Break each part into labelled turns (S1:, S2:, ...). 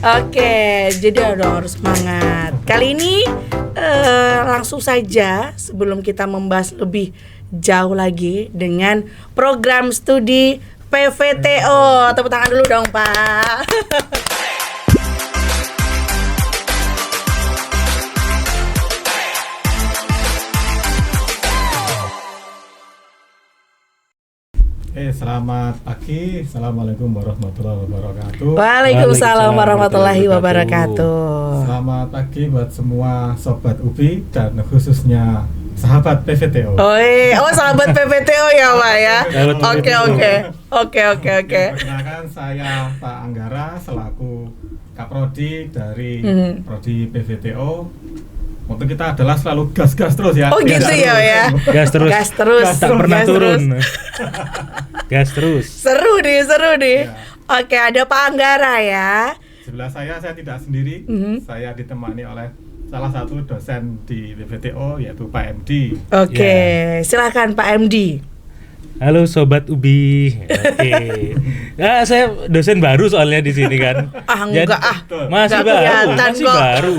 S1: Oke, jadi harus semangat. Kali ini langsung saja sebelum kita membahas lebih jauh lagi dengan program studi PVTO. Tepuk tangan dulu dong, Pak.
S2: Selamat pagi. Assalamualaikum warahmatullahi wabarakatuh.
S1: Waalaikumsalam warahmatullahi wabarakatuh.
S2: Selamat pagi buat semua sobat UBI dan khususnya sahabat PVTO.
S1: Oh, sahabat PVTO ya, Pak ya. Oke.
S2: Perkenalkan saya Pak Anggara selaku Kaprodi dari Prodi PVTO. Untuk kita adalah selalu gas terus ya.
S1: Oh gitu ya.
S3: Gas terus. Tak pernah turun. Gas terus.
S1: Seru nih.
S2: Ya.
S1: Oke, ada Pak Anggara ya.
S2: Sebelah saya tidak sendiri. Saya ditemani oleh salah satu dosen di PVTO yaitu Pak MD.
S1: Oke, silakan Pak MD.
S3: Halo sobat Ubi. Oke. Ya, saya dosen baru soalnya di sini kan. Masih baru.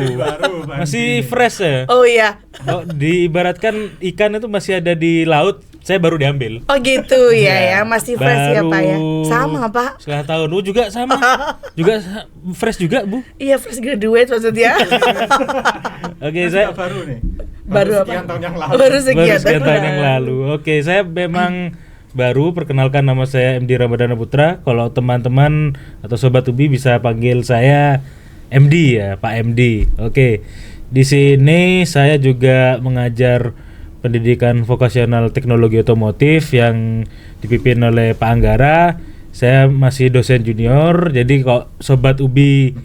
S3: Masih fresh ya.
S1: Oh iya.
S3: Oh, diibaratkan ikan itu masih ada di laut, saya baru diambil.
S1: Oh gitu ya, masih fresh ya Pak ya. Sama Pak.
S3: Setengah tahun. Juga sama. Juga fresh juga, Bu.
S1: Iya, fresh graduate maksudnya.
S3: Oke, saya
S2: baru nih.
S1: Baru
S2: sekian tahun yang lalu.
S1: Baru sekian
S3: tahun yang lalu. Oke, saya memang baru. Perkenalkan, nama saya MD Ramadhana Putra. Kalau teman-teman atau sobat Ubi bisa panggil saya MD ya, Pak MD. Oke. Di sini saya juga mengajar pendidikan vokasional teknologi otomotif yang dipimpin oleh Pak Anggara. Saya masih dosen junior. Jadi kalau sobat Ubi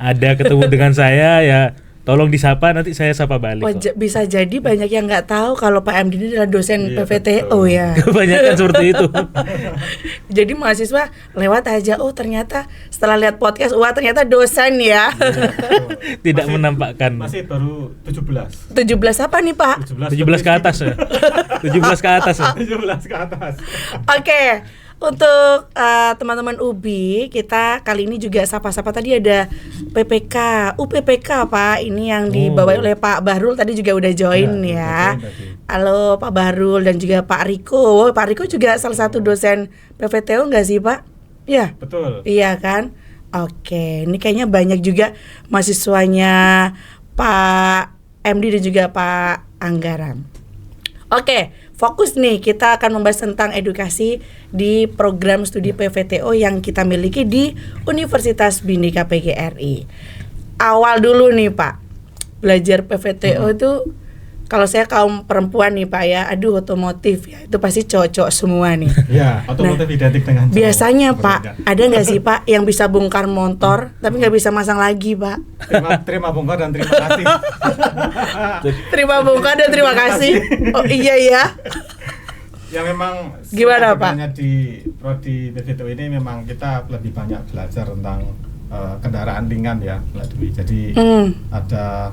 S3: ada ketemu dengan saya ya tolong disapa, nanti saya sapa balik.
S1: Bisa jadi banyak yang nggak tahu kalau Pak MD ini adalah dosen PVTO ya.
S3: Kebanyakan seperti itu.
S1: Jadi mahasiswa lewat aja, oh ternyata setelah lihat podcast, wah ternyata dosen ya.
S3: Tidak menampakkan.
S2: Masih baru 17.
S1: 17 apa nih Pak?
S3: 17 ke atas ya. 17 ke atas ya.
S2: 17 ke atas.
S1: Oke. Untuk teman-teman UBI, kita kali ini juga sapa-sapa. Tadi ada PPK, UPPK Pak, ini yang dibawa oleh Pak Bahrul tadi juga udah join ya. Halo Pak Bahrul dan juga Pak Riko. Pak Riko juga salah satu dosen PVTO nggak sih Pak? Iya.
S2: Betul.
S1: Iya kan? Oke, ini kayaknya banyak juga mahasiswanya Pak MD dan juga Pak Anggara. Oke, fokus nih, kita akan membahas tentang edukasi di program studi PVTO yang kita miliki di Universitas Bhinneka PGRI. Awal dulu nih Pak, belajar PVTO itu kalau saya kaum perempuan nih Pak ya, aduh otomotif ya, itu pasti cowok-cowok semua nih.
S2: Ya, otomotif identik dengan cowok.
S1: Biasanya Pak, ada nggak sih Pak yang bisa bongkar motor tapi nggak bisa masang lagi Pak?
S2: Terima bongkar dan terima kasih.
S1: Terima bongkar dan terima kasih. Oh iya ya.
S2: Ya memang
S1: gimana Pak?
S2: Di prodi PVTO ini memang kita lebih banyak belajar tentang kendaraan ringan ya, Mbak Dwi. Jadi ada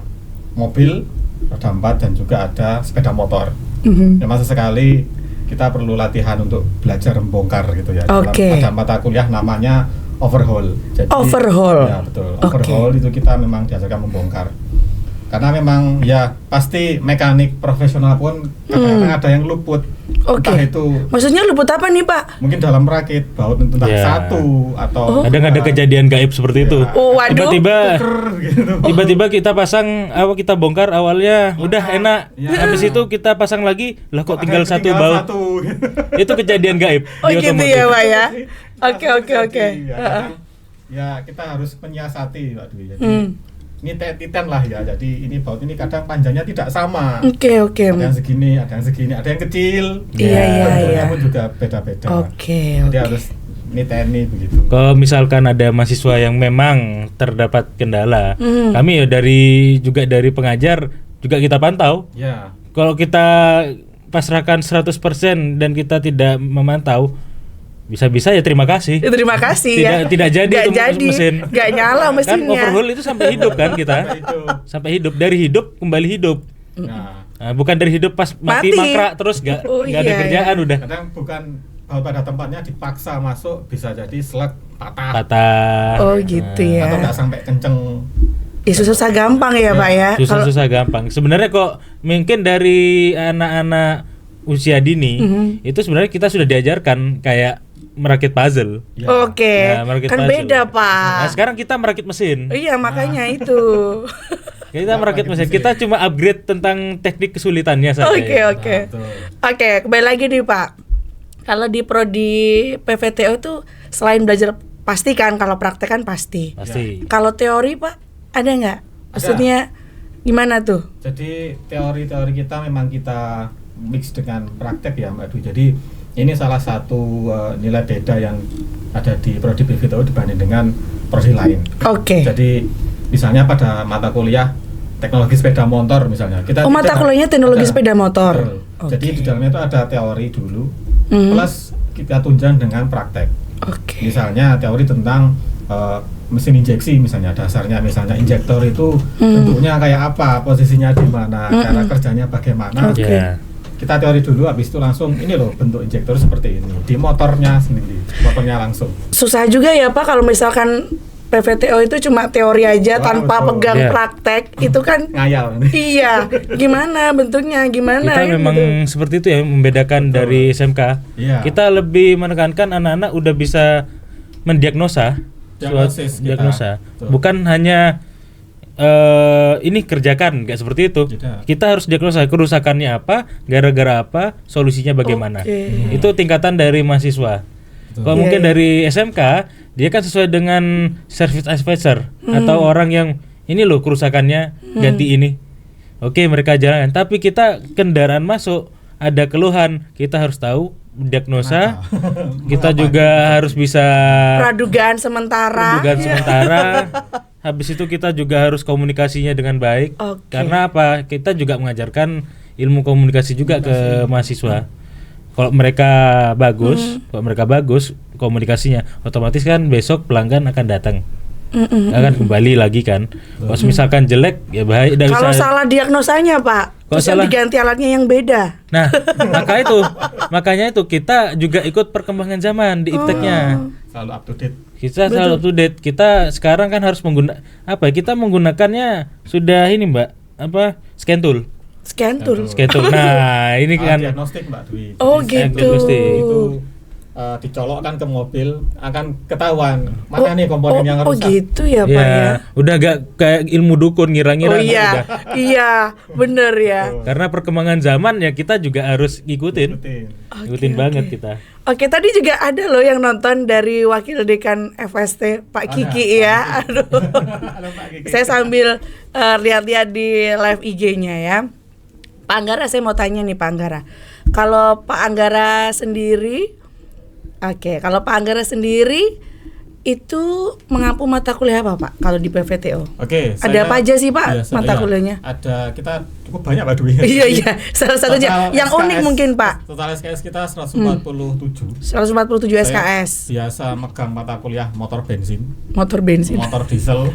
S2: mobil roda 4 dan juga ada sepeda motor. Memang sesekali kita perlu latihan untuk belajar membongkar gitu ya. Ada mata kuliah namanya overhaul. Jadi,
S1: overhaul.
S2: Ya betul. Overhaul itu kita memang diajarkan membongkar. Karena memang ya pasti mekanik profesional pun kadang-kadang ada yang luput. Entah itu.
S1: Maksudnya luput apa nih Pak?
S2: Mungkin dalam rakit baut entah satu atau
S3: kadang ada kejadian gaib seperti itu.
S1: Waduh.
S3: Tiba-tiba kita pasang, kita bongkar awalnya udah enak. Habis itu kita pasang lagi, lah kok tinggal satu baut. Itu kejadian gaib.
S1: Oh gitu ya Pak ya. Oke.
S2: Ya kita harus menyiasati Pak Dwi. Jadi ini titen lah ya, jadi ini baut ini kadang panjangnya tidak sama.
S1: Oke.
S2: Ada yang segini, ada yang kecil.
S1: Iya.
S2: Namun juga beda-beda.
S1: Oke.
S2: Jadi harus niteni begitu.
S3: Kalau misalkan ada mahasiswa yang memang terdapat kendala, kami ya dari pengajar juga kita pantau.
S2: Ya.
S3: Kalau kita pasrahkan 100% dan kita tidak memantau, bisa-bisa ya terima kasih.
S1: Terima kasih
S3: tidak jadi
S1: itu
S3: mesin.
S1: Gak nyala mesinnya.
S3: Kan overhaul itu sampai hidup kan kita. Sampai hidup, dari hidup kembali hidup. Nah, bukan dari hidup pas mati mangkrak terus gak ada kerjaan udah.
S2: Kadang bukan pada tempatnya dipaksa masuk bisa jadi slug patah
S1: Oh gitu ya.
S2: atau nggak sampai kenceng.
S1: Susah gampang ya Pak ya.
S3: Susah gampang. Sebenarnya kok mungkin dari anak-anak usia dini itu sebenarnya kita sudah diajarkan kayak merakit puzzle.
S2: Ya.
S1: Oke.
S3: Nah, merakit
S1: Kan
S3: puzzle.
S1: beda Pak.
S3: Nah, sekarang kita merakit mesin.
S1: Iya makanya itu.
S3: Kita merakit mesin. Kita cuma upgrade tentang teknik kesulitannya saja.
S1: Oke
S3: ya.
S1: oke.
S2: Betul.
S1: Oke, kembali lagi nih Pak. Kalau di prodi PVTO itu selain belajar pasti kan, kalau praktek kan pasti.
S3: Pasti.
S1: Kalau teori Pak, ada nggak? Maksudnya gimana tuh?
S2: Jadi teori-teori kita memang kita mix dengan praktek ya Mbak Dwi. Jadi ini salah satu nilai beda yang ada di prodi PVTO dibanding dengan prodi lain.
S1: Oke.
S2: Jadi misalnya pada mata kuliah teknologi sepeda motor misalnya.
S1: Mata kuliahnya teknologi sepeda motor.
S2: Betul.
S1: Oke.
S2: Jadi di dalamnya itu ada teori dulu
S1: Mhm.
S2: plus kita tunjang dengan praktek.
S1: Oke.
S2: Misalnya teori tentang mesin injeksi misalnya, dasarnya misalnya injektor itu bentuknya kayak apa, posisinya di mana, cara kerjanya bagaimana.
S1: Oke.
S3: Ya.
S2: Kita teori dulu, habis itu langsung ini loh bentuk injektor seperti ini di motornya sendiri, motornya langsung.
S1: Susah juga ya Pak kalau misalkan PVTO itu cuma teori aja
S2: Wah,
S1: tanpa
S2: betul.
S1: pegang
S3: Iya.
S1: praktek itu kan
S2: Ngayal.
S1: iya gimana bentuknya gimana
S3: Kita
S1: ya,
S3: memang
S1: gitu.
S3: seperti itu ya, membedakan dari SMK.
S2: Iya.
S3: Kita lebih menekankan anak-anak udah bisa mendiagnosa
S2: Diagnosis kita.
S3: diagnosa.
S2: Betul.
S3: Bukan hanya ini kerjakan kayak seperti itu.
S2: Tidak.
S3: Kita harus diagnosa kerusakannya apa, gara-gara apa, solusinya bagaimana.
S1: Oke.
S3: Itu tingkatan dari mahasiswa.
S2: Betul.
S3: Kalau
S1: Iya,
S3: mungkin
S1: iya.
S3: dari SMK, dia kan sesuai dengan service advisor atau orang yang ini loh kerusakannya ganti ini. Oke, mereka jalan. Tapi kita kendaraan masuk ada keluhan, kita harus tahu diagnosa. Kita juga harus bisa
S1: pradugaan sementara.
S3: dugaan
S1: Iya.
S3: sementara. Habis itu kita juga harus komunikasinya dengan baik.
S1: Oke.
S3: Karena apa? Kita juga mengajarkan ilmu komunikasi juga ke mahasiswa. Kalau mereka bagus komunikasinya, otomatis kan besok pelanggan akan datang. Akan kembali lagi kan. Kalau misalkan jelek ya baik.
S1: Kalau salah diagnosanya Pak,
S3: Kalau
S1: terus yang
S3: salah-
S1: diganti alatnya yang beda.
S3: Nah, makanya itu kita juga ikut perkembangan zaman di ipteknya.
S2: Selalu up to date.
S3: Kita selalu up to date. Kita sekarang kan harus kita menggunakannya sudah ini Mbak, scan tool.
S1: Scan tool.
S3: Scan tool. Nah, ini kan
S2: Diagnostik Mbak Dwi.
S1: Oh
S2: Jadi
S1: gitu.
S3: diagnostik.
S2: itu dicolokkan ke mobil akan ketahuan mana nih komponen yang
S1: Oh
S2: rusak.
S1: gitu ya Pak ya.
S3: ya, udah gak kayak ilmu dukun ngira-ngira.
S1: Oh iya,
S3: udah.
S1: iya, bener ya.
S3: Karena perkembangan zaman ya kita juga harus ikutin. Ikutin banget kita.
S1: Oke, tadi juga ada loh yang nonton dari Wakil Dekan FST Pak
S2: Ada,
S1: Kiki ya. Aduh.
S2: Halo, Pak Kiki.
S1: Saya sambil lihat-lihat di live IG-nya ya. Pak Anggara, saya mau tanya nih Pak Anggara. Kalau Pak Anggara sendiri, kalau Pak Anggara sendiri itu mengampu mata kuliah apa Pak? Kalau di PVTO?
S2: Oke,
S1: Ada apa aja sih, Pak, mata kuliahnya?
S2: Ada, kita cukup banyak Pak Dwi.
S1: Iya, salah satunya
S2: Total
S1: yang unik
S2: SKS
S1: mungkin Pak.
S2: Total SKS kita 147.
S1: 147 SKS.
S2: Saya biasa megang mata kuliah motor bensin,
S1: Motor bensin.
S2: motor diesel,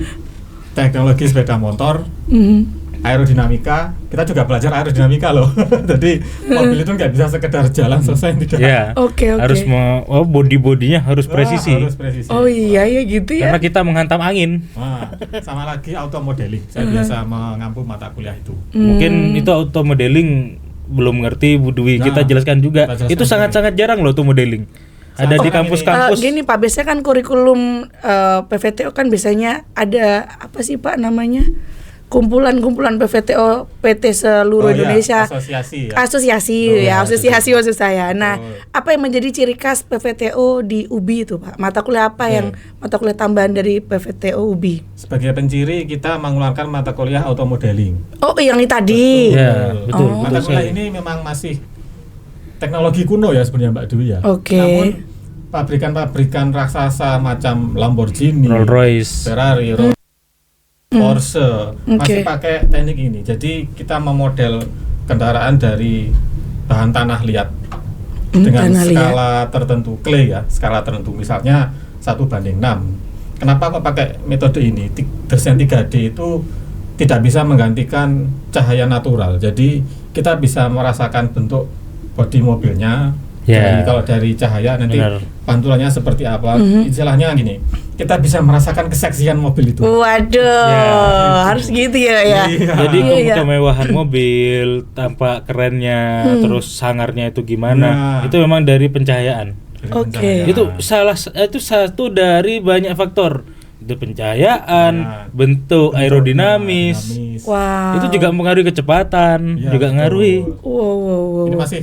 S2: teknologi sepeda motor,
S1: Mhm.
S2: aerodinamika. Kita juga belajar aerodinamika loh. Jadi mobil itu nggak bisa sekedar jalan selesai tidak.
S3: Ya.
S1: Oke.
S3: Harus body-bodinya harus presisi.
S2: Harus presisi.
S1: Oh iya ya gitu ya.
S3: Karena kita menghantam angin.
S2: Nah, sama lagi auto modeling. Saya biasa mengampu mata kuliah itu.
S3: Mungkin itu auto modeling belum ngerti Bu Dwi.
S2: Nah,
S3: Kita jelaskan juga.
S2: kita jelaskan
S3: Itu sangat-sangat jarang loh auto modeling. Ada di
S2: Sekarang
S3: kampus-kampus.
S1: Gini Pak, biasanya kan kurikulum PVTO kan biasanya ada apa sih Pak namanya? Kumpulan-kumpulan PVTO PT seluruh
S2: Oh iya,
S1: Indonesia.
S2: asosiasi ya.
S1: Asosiasi
S2: Oh,
S1: ya,
S2: ya,
S1: asosiasi maksud saya. Nah,
S2: Betul.
S1: apa yang menjadi ciri khas PVTO di UBI itu Pak? Mata kuliah apa yang mata kuliah tambahan dari PVTO UBI?
S2: Sebagai penciri kita mengeluarkan mata kuliah auto modeling.
S1: Oh, yang ini tadi.
S3: Ya, betul.
S1: Oh.
S2: Mata
S3: betul
S2: kuliah
S3: sekali.
S2: ini memang masih teknologi kuno ya sebenarnya Mbak Dwi ya.
S1: Oke.
S2: Namun pabrikan-pabrikan raksasa macam Lamborghini,
S3: Rolls Royce.
S2: Ferrari, Porsche
S1: Oke.
S2: masih pakai teknik ini. Jadi kita memodel kendaraan dari bahan tanah liat dengan
S1: tanah liat.
S2: skala tertentu, clay ya, skala tertentu. Misalnya 1:6. Kenapa kok pakai metode ini? Desain 3D itu tidak bisa menggantikan cahaya natural. Jadi kita bisa merasakan bentuk bodi mobilnya,
S3: Ya.
S2: Kalau dari cahaya nanti
S3: Benar.
S2: pantulannya seperti apa, istilahnya gini, kita bisa merasakan keseksian mobil itu.
S1: Waduh,
S3: Ya,
S1: harus gitu ya.
S2: Iya.
S3: Jadi
S1: Iya.
S3: kemewahan mobil, tampak kerennya, terus sangarnya itu gimana?
S2: Nah.
S3: Itu memang dari pencahayaan.
S2: Dari
S1: Oke.
S2: pencahayaan.
S3: Itu satu dari banyak faktor. Itu pencahayaan,
S2: Ya.
S3: bentuk aerodinamis.
S1: Wow.
S3: Itu juga mempengaruhi kecepatan,
S2: Ya,
S3: juga
S2: betul.
S3: ngaruhi.
S1: Wow.
S2: Ini masih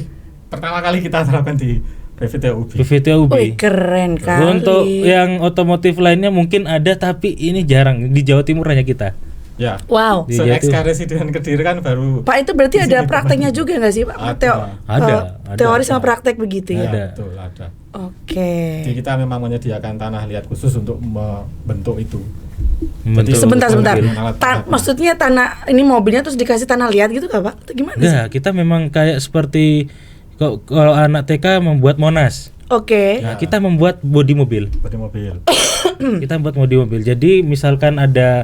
S2: pertama kali kita terapkan di PVT UB.
S3: PVT-UB.
S1: Wih, keren kali.
S3: Untuk yang otomotif lainnya mungkin ada, tapi ini jarang di Jawa Timur hanya kita.
S2: Ya.
S1: Wow.
S3: Di
S2: So
S3: Jawa
S2: ex
S3: Timur.
S2: Residen Kediri kan baru.
S1: Pak, itu berarti
S2: Di
S1: ada
S2: sini
S1: prakteknya
S2: teman.
S1: juga nggak sih Pak?
S2: Ada.
S3: Ada.
S1: Teori sama praktek begitu ya.
S3: Ada.
S2: Betul, ada.
S1: Oke.
S2: Jadi kita memang menyediakan tanah liat khusus untuk membentuk itu.
S3: Membentuk
S1: Sebentar.
S2: mobil dengan alat berat.
S1: Maksudnya tanah ini mobilnya terus dikasih tanah liat gitu nggak Pak? Atau gimana sih?
S3: Enggak, kita memang kayak seperti kalau anak TK membuat Monas.
S1: Oke.
S2: Ya.
S3: Kita membuat bodi mobil.
S2: Bodi mobil.
S3: Kita membuat bodi mobil. Jadi misalkan ada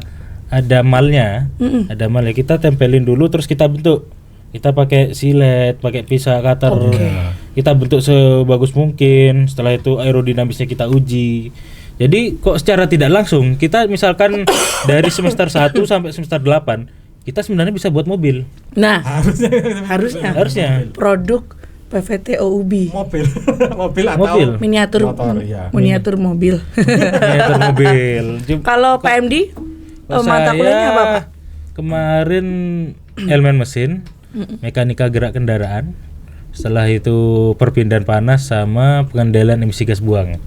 S3: malnya, ada malnya kita tempelin dulu terus kita bentuk. Kita pakai silet, pakai pisau cutter.
S1: Oke.
S3: Kita bentuk sebagus mungkin. Setelah itu aerodinamisnya kita uji. Jadi kok secara tidak langsung kita misalkan dari semester 1 sampai semester 8 kita sebenarnya bisa buat mobil.
S1: Nah,
S2: Harusnya.
S3: Harusnya.
S1: produk PVT OUB.
S2: Mobil. Mobil atau
S3: Mobil.
S1: Miniatur
S2: motor, iya.
S1: miniatur mobil.
S3: Miniatur mobil.
S1: Kalau PMD
S3: Kalau
S1: mata kuliahnya apa Pak?
S3: Kemarin elemen mesin, mekanika gerak kendaraan. Setelah itu perpindahan panas sama pengendalian emisi gas buang.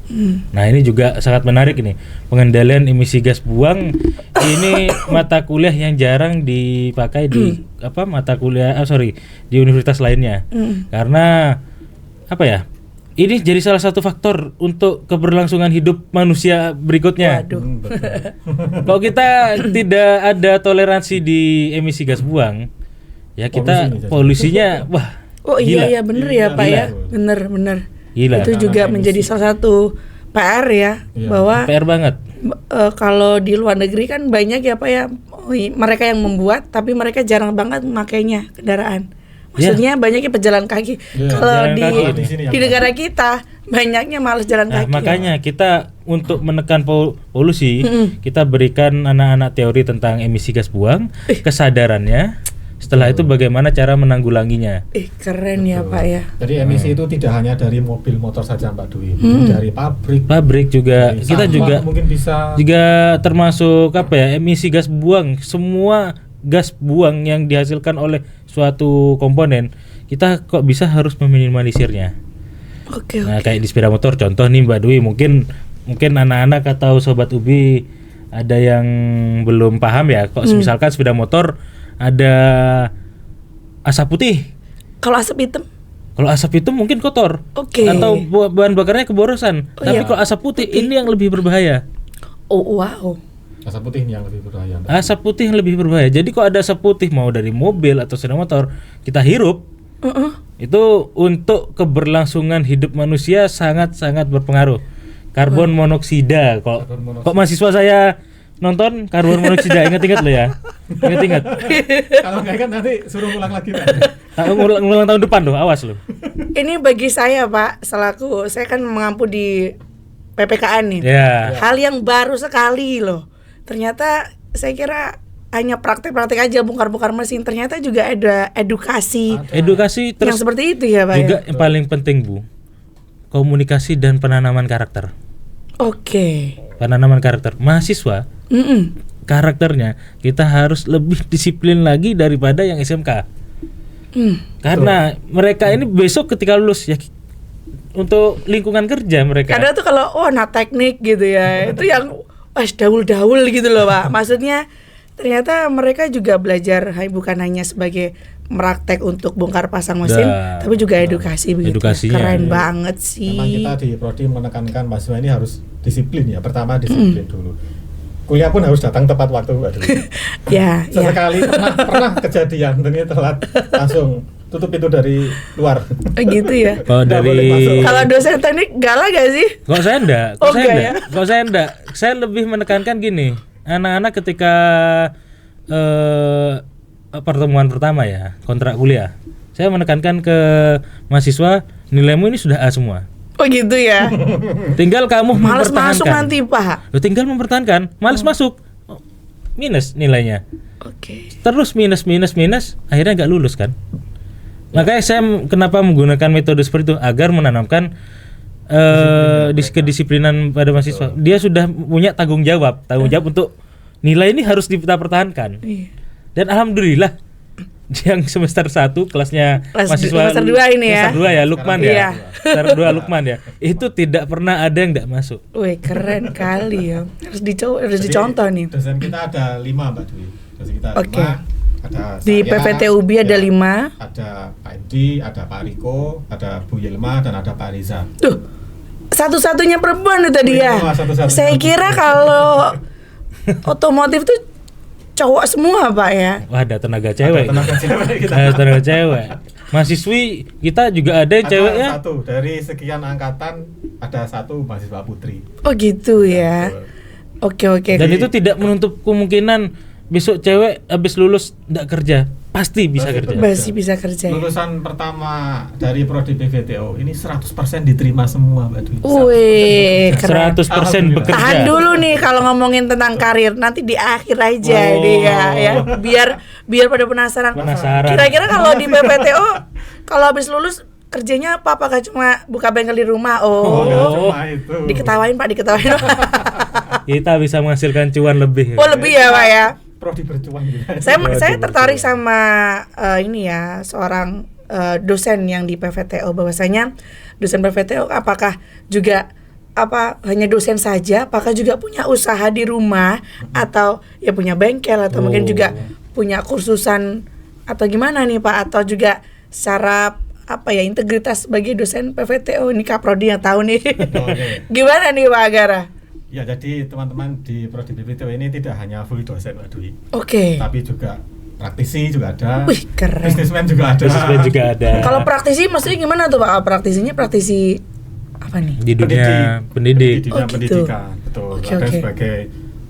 S3: Nah, ini juga sangat menarik ini. Pengendalian emisi gas buang ini mata kuliah yang jarang dipakai di mata kuliah di universitas lainnya. Karena apa ya? Ini jadi salah satu faktor untuk keberlangsungan hidup manusia berikutnya.
S1: Waduh.
S2: Betul.
S3: Kalau kita tidak ada toleransi di emisi gas buang, ya kita
S2: Polusi nih,
S3: polusinya wah.
S1: Oh
S3: gila.
S1: iya bener ya
S2: Gila.
S1: Pak ya.
S2: Gila.
S1: Bener.
S3: Gila.
S1: Itu juga
S2: Karena
S1: menjadi
S2: emisi.
S1: salah satu PR ya,
S2: Iya.
S1: bahwa
S3: PR banget.
S1: kalau di luar negeri kan banyak ya Pak ya, mereka yang membuat tapi mereka jarang banget memakainya kendaraan. Maksudnya banyaknya pejalan kaki.
S2: Iya,
S1: Kalau
S3: jalan
S1: di
S3: kaki
S2: di sini yang
S1: di negara kita banyaknya malas jalan
S3: Nah,
S1: kaki.
S3: makanya kita untuk menekan polusi, kita berikan anak-anak teori tentang emisi gas buang, kesadarannya. Setelah itu bagaimana cara menanggulanginya.
S1: Keren ya Pak ya.
S2: Jadi emisi itu tidak hanya dari mobil motor saja Mbak Dwi, mungkin dari pabrik.
S3: Pabrik juga,
S2: dari
S3: kita
S2: sampah
S3: juga
S2: mungkin bisa.
S3: termasuk emisi gas buang. Semua gas buang yang dihasilkan oleh suatu komponen, kita kok bisa harus meminimalisirnya.
S1: Oke.
S3: Nah, kayak di sepeda motor contoh nih Mbak Dwi, mungkin anak-anak atau sobat Ubi ada yang belum paham ya. Kok misalkan sepeda motor ada asap putih.
S1: Kalau asap hitam?
S3: Kalau asap itu mungkin kotor.
S1: Oke.
S3: Atau bahan bakarnya keborosan.
S1: Oh,
S3: Tapi
S1: iya.
S3: kalau asap putih ini yang lebih berbahaya.
S1: Oh wow.
S2: Asap putih ini yang lebih berbahaya Mbak.
S3: Asap putih yang lebih berbahaya. Jadi kalau ada asap putih mau dari mobil atau sepeda motor, kita hirup, itu untuk keberlangsungan hidup manusia sangat-sangat berpengaruh. Karbon monoksida.
S2: Karbon monoksida.
S3: Kok mahasiswa saya nonton karbon monoksida, ingat-ingat lo ya. Ingat-ingat.
S2: Kalau nggak kan nanti suruh ulang lagi Pak.
S3: Ngulang tahun depan loh, awas lo.
S1: Ini bagi saya Pak, selaku saya kan mengampu di PPKN nih.
S3: Ya.
S1: Hal yang baru sekali loh. Ternyata saya kira hanya praktek-praktek aja bongkar-bongkar mesin. Ternyata juga ada edukasi
S3: Edukasi
S1: yang
S3: terus
S1: seperti itu ya Pak
S3: juga
S1: ya?
S3: yang paling penting Bu, komunikasi dan penanaman karakter.
S1: Oke.
S3: Penanaman karakter mahasiswa, karakternya kita harus lebih disiplin lagi daripada yang SMK. Karena mereka ini besok ketika lulus ya untuk lingkungan kerja mereka.
S1: Kadang tuh kalau anak teknik gitu ya, itu yang daul-daul gitu loh Pak. Maksudnya ternyata mereka juga belajar bukan hanya sebagai meraktek untuk bongkar pasang mesin,
S3: Dah.
S1: tapi juga edukasi begitu.
S3: Edukasinya.
S1: Keren
S3: Iya.
S1: banget
S2: Memang
S1: sih.
S2: kita di prodi menekankan mahasiswa ini harus disiplin ya. Pertama disiplin dulu. Kuliah pun harus datang tepat waktu Mbak Dwi.
S1: Ya, ya.
S2: Sesekali pernah kejadian ini telat langsung tutup pintu dari luar.
S1: Gitu ya.
S3: Kalau
S2: Nggak boleh
S3: dari
S2: masuk.
S1: Kalau dosen teknik galak gak sih?
S3: Kok saya enggak?
S1: Oh, enggak ya?
S3: Kok saya enggak? Saya lebih menekankan gini. Anak-anak ketika pertemuan pertama ya, kontrak kuliah. Saya menekankan ke mahasiswa nilaimu ini sudah A semua.
S1: Oh gitu ya.
S3: Tinggal kamu
S1: Males
S3: mempertahankan.
S1: masuk nanti Pak.
S3: Lo tinggal mempertahankan, males masuk. Minus nilainya.
S1: Oke.
S3: Terus minus, akhirnya nggak lulus kan. Makanya saya kenapa menggunakan metode seperti itu agar menanamkan kedisiplinan pada mahasiswa. Dia sudah punya tanggung jawab untuk nilai ini harus kita pertahankan.
S1: Iya.
S3: Dan alhamdulillah yang semester 1 kelasnya mahasiswa
S1: semester 2 ini ya.
S3: Semester 2 ya, Lukman
S1: Iya.
S3: ya. Semester 2 Lukman ya. Itu tidak pernah ada yang enggak masuk.
S1: Wih, keren kali ya. Harus dicontoh nih.
S2: Dosen kita ada 5 Mbak Dwi. Dosen kita ada
S1: Oke.
S2: 5. Ada
S1: Di
S2: saya,
S1: PPTUB ada 5.
S2: Ada Pak MD, ada Pak Riko, ada Bu Yelma, dan ada Pak Riza.
S1: Tuh, satu-satunya perempuan itu tadi ya.
S2: Iya, satu-satunya.
S1: Saya kira kalau otomotif tuh cowok semua Pak ya.
S3: Wah, ada tenaga cewek.
S2: Ada tenaga cewek kita.
S3: Ada tenaga cewek. Mahasiswi kita juga ada yang
S2: Ada
S3: ceweknya.
S2: satu dari sekian angkatan ada satu mahasiswa putri.
S1: Oh gitu ya.
S2: Betul.
S1: Oke.
S3: Dan itu tidak menutup kemungkinan besok cewek habis lulus enggak kerja. Pasti bisa
S2: Pasti
S3: kerja.
S1: Masih bisa kerja ya.
S2: Lulusan pertama dari prodi PVTO ini 100% diterima semua Mbak Dwi.
S1: Wih, keren.
S3: 100%
S2: Alhamdulillah.
S3: bekerja.
S1: Tahan dulu nih kalau ngomongin tentang karir, nanti di akhir aja
S3: Oh.
S1: ini ya. Biar pada penasaran.
S3: Penasaran.
S1: Kira-kira kalau di PPTO kalau habis lulus kerjanya apa? Apakah cuma buka bengkel di rumah?
S2: Oh, nggak
S1: Oh.
S2: cuma itu.
S1: Diketawain Pak, diketawain.
S3: Kita bisa menghasilkan cuan lebih.
S1: Oh, lebih ya Pak ya.
S2: Prodi berjuang gitu.
S1: Saya tertarik sama ini ya, seorang dosen yang di PVTO, bahwasanya dosen PVTO apakah juga hanya dosen saja, apakah juga punya usaha di rumah atau ya punya bengkel atau mungkin juga punya kursusan atau gimana nih Pak, atau juga secara integritas sebagai dosen PVTO ini Kaprodi yang tahu nih.
S2: Oke.
S1: Gimana nih Pak Agara?
S2: Ya, jadi teman-teman di prodi PVTO ini tidak hanya full dosen Mbak Dwi,
S1: Oke.
S2: tapi juga praktisi juga ada.
S1: Wih, keren.
S2: Bisnismen juga ada.
S3: Bisnismen juga ada.
S1: Kalau praktisi maksudnya gimana tuh Pak? Praktisinya praktisi apa nih?
S3: Di dunia pendidik.
S2: Di dunia
S1: Oh, gitu.
S2: pendidikan, betul.
S1: Oke,
S2: Ada
S1: oke.
S2: sebagai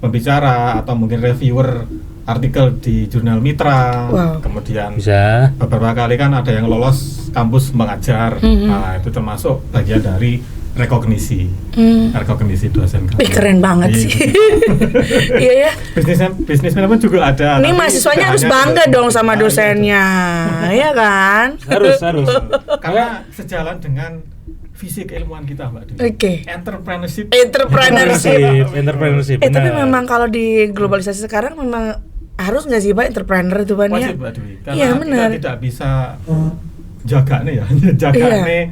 S2: pembicara atau mungkin reviewer artikel di jurnal Mitra.
S1: Wow.
S2: Kemudian
S3: Bisa.
S2: beberapa kali kan ada yang lolos kampus mengajar. Nah, itu termasuk bagian dari rekognisi dosen kami.
S1: Wih, keren banget
S2: Iya,
S1: sih.
S2: betul.
S1: Iya ya.
S2: Bisnismen pun juga ada.
S1: Ini
S2: tapi
S1: mahasiswanya
S2: tidak
S1: harus
S2: hanya
S1: bangga
S2: dosen.
S1: dong sama
S2: Nah,
S1: dosennya. Iya kan?
S3: Harus.
S2: Karena sejalan dengan visi keilmuan kita Mbak Dwi.
S1: Oke.
S2: Entrepreneurship.
S3: Entrepreneurship.
S1: Tapi
S3: benar.
S1: memang kalau di globalisasi sekarang memang harus nggak sih Pak entrepreneur itu Pak ya?
S2: Wajib Mbak Dwi. Karena
S1: Iya,
S2: kita
S1: benar.
S2: tidak bisa jaga nih ya. jaga
S1: Iya.
S2: nih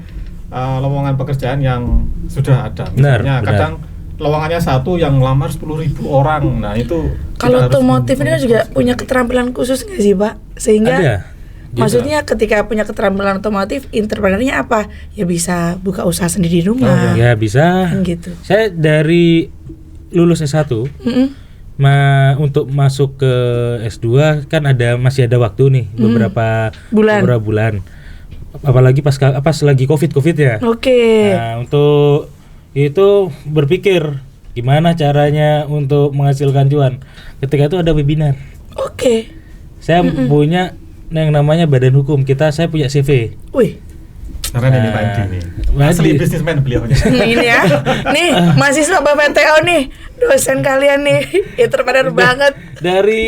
S2: lowongan pekerjaan yang sudah ada.
S3: Benar,
S2: Misalnya
S3: benar.
S2: kadang lowongannya satu yang ngelamar 10.000 orang. Nah, itu
S1: Kalau
S2: kita harus
S1: otomotif ini kan juga
S2: mengurus.
S1: punya keterampilan khusus nggak sih Pak? Sehingga
S3: Ada.
S1: maksudnya ketika punya keterampilan otomotif, entrepreneurnya apa? Ya bisa buka usaha sendiri di rumah.
S3: Ya bisa.
S1: Kan gitu.
S3: Saya dari lulus S1
S1: Mm-mm.
S3: untuk masuk ke S2 kan masih ada waktu nih beberapa bulan. Apalagi pas lagi Covid ya.
S1: Oke.
S3: Nah, untuk itu berpikir gimana caranya untuk menghasilkan cuan. Ketika itu ada webinar.
S1: Oke.
S3: Saya punya yang namanya badan hukum. Saya punya CV.
S1: Wih.
S2: Karena ini Pak Edi nih.
S3: Pak
S2: Asli
S3: Edi.
S2: bisnismen beliaunya.
S1: Ini ya. Nih, mahasiswa PPTO nih, dosen kalian nih, entrepreneur banget.
S3: Dari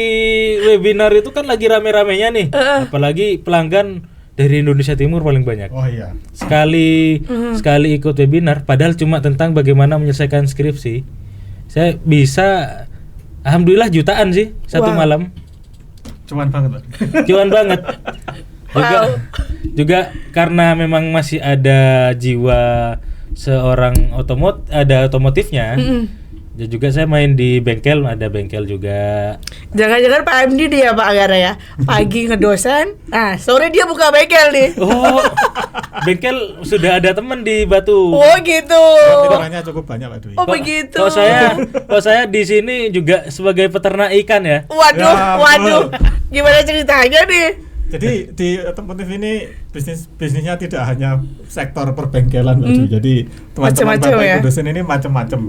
S3: webinar itu kan lagi rame-ramenya nih. Apalagi pelanggan dari Indonesia Timur paling banyak.
S2: Oh iya.
S3: Sekali ikut webinar padahal cuma tentang bagaimana menyelesaikan skripsi. Saya bisa alhamdulillah jutaan sih satu
S1: Wow.
S3: malam.
S2: Cuman banget Pak.
S3: Cuan banget. Juga karena memang masih ada jiwa seorang otomotifnya. Ya juga saya main di bengkel, ada bengkel juga.
S1: Jangan-jangan Pak MD dia Pak Agara ya. Pagi ngedosen, nah sore dia buka bengkel nih.
S3: Oh, bengkel sudah ada teman di Batu.
S1: Oh gitu.
S2: Orangnya cukup banyak Pak Dwi.
S1: Oh begitu.
S3: Kalau saya di sini juga sebagai peternak ikan ya.
S1: Waduh,
S2: Ya,
S1: waduh. Gimana ceritanya nih?
S2: Jadi di otomotif ini bisnisnya tidak hanya sektor perbengkelan Pak Dwi. Jadi teman-teman
S1: Macam-macam
S2: Bapak
S1: ya?
S2: Ibu dosen ini macam-macam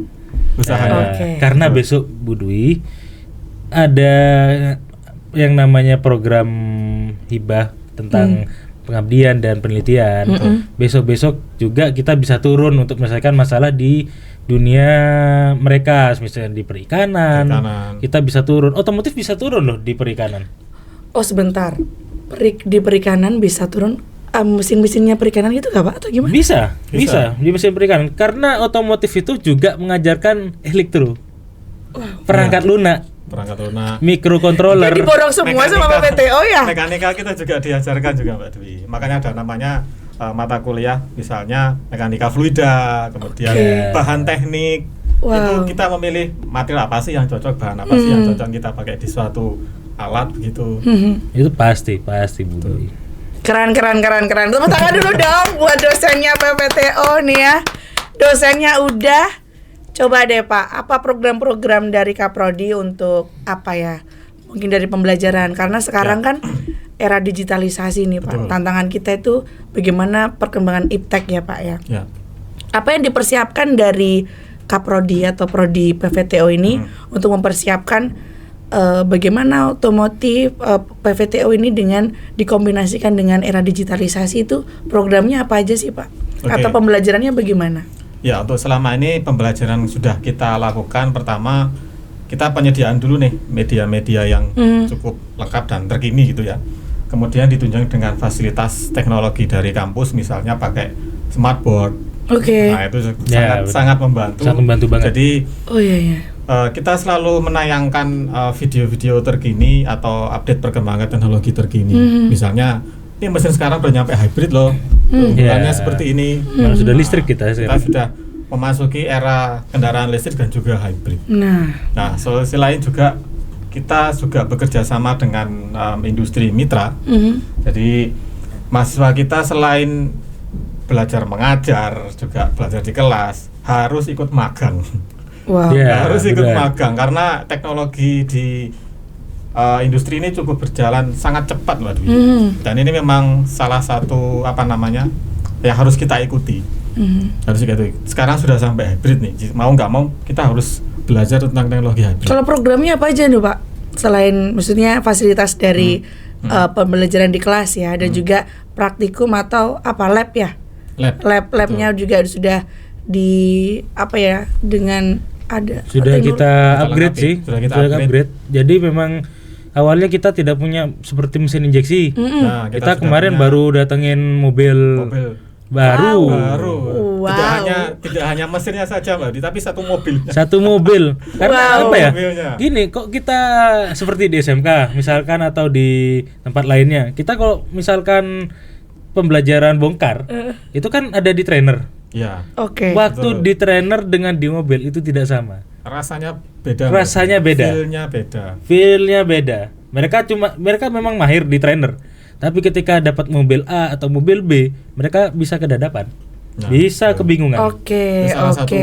S2: usahanya.
S1: Oke.
S3: Karena besok Bu Dwi ada yang namanya program hibah tentang pengabdian dan penelitian. Besok-besok juga kita bisa turun untuk menyelesaikan masalah di dunia mereka, misalnya di perikanan. Kita bisa turun, otomotif bisa turun loh di perikanan.
S1: Oh sebentar, di perikanan bisa turun mesin-mesinnya perikanan gitu nggak Pak? Atau gimana?
S3: Bisa di mesin perikanan. Karena otomotif itu juga mengajarkan elektro, perangkat lunak, mikrokontroler.
S1: Jadi diborong semua sama PPTO ya?
S2: Mekanika kita juga diajarkan juga Mbak Dwi. Makanya ada namanya mata kuliah, misalnya mekanika fluida, kemudian bahan teknik. Itu kita memilih material apa sih yang cocok, bahan apa sih yang cocok kita pakai di suatu alat begitu.
S3: Itu pasti Bu.
S1: Keren. Tepuk tangan dulu dong buat dosennya PPTO nih ya. Dosennya udah. Coba deh Pak, apa program-program dari Kaprodi untuk apa ya? Mungkin dari pembelajaran, karena sekarang kan era digitalisasi nih Pak. Tantangan kita itu bagaimana perkembangan iptek ya Pak ya. Apa yang dipersiapkan dari Kaprodi atau Prodi PVTO ini untuk mempersiapkan bagaimana otomotif PVTO ini dengan dikombinasikan dengan era digitalisasi, itu programnya apa aja sih Pak? Atau pembelajarannya bagaimana?
S2: Ya, untuk selama ini pembelajaran sudah kita lakukan. Pertama, kita penyediaan dulu nih media-media yang cukup lengkap dan terkini gitu ya. Kemudian ditunjang dengan fasilitas teknologi dari kampus, misalnya pakai smartboard. Nah, itu sangat membantu.
S3: Sangat membantu banget.
S2: Jadi kita selalu menayangkan video-video terkini atau update perkembangan teknologi terkini. Misalnya, ini mesin sekarang udah nyampe hybrid loh. Ukurannya seperti ini.
S3: Malah sudah listrik kita
S2: sudah memasuki era kendaraan listrik dan juga hybrid. Nah, solusi lain juga kita juga bekerja sama dengan industri mitra. Jadi mahasiswa kita selain belajar mengajar, juga belajar di kelas, harus ikut magang. Harus ikut magang karena teknologi di industri ini cukup berjalan sangat cepat Mbak Dwi. Dan ini memang salah satu yang harus kita ikuti. Harus kita ikuti. Sekarang sudah sampai hybrid nih. Mau nggak mau kita harus belajar tentang teknologi hybrid.
S1: Kalau programnya apa aja nih Pak? Selain maksudnya fasilitas dari pembelajaran di kelas ya, dan juga praktikum atau lab ya? Labnya juga sudah dengan ada.
S3: Sudah kita upgrade sih. Sudah kita upgrade. Jadi memang awalnya kita tidak punya seperti mesin injeksi. Kita kemarin baru datengin mobil baru.
S2: Tidak hanya mesinnya saja Mbak, tapi satu mobil.
S3: Karena apa ya? Gini, kok kita seperti di SMK misalkan atau di tempat lainnya, kita kalau misalkan pembelajaran bongkar itu kan ada di trainer. Waktu betul. Di trainer dengan di mobil itu tidak sama. Rasanya beda. Feel-nya beda. Mereka memang mahir di trainer. Tapi ketika dapat mobil A atau mobil B, mereka bisa kedadapan. Bisa kebingungan.
S2: Salah satu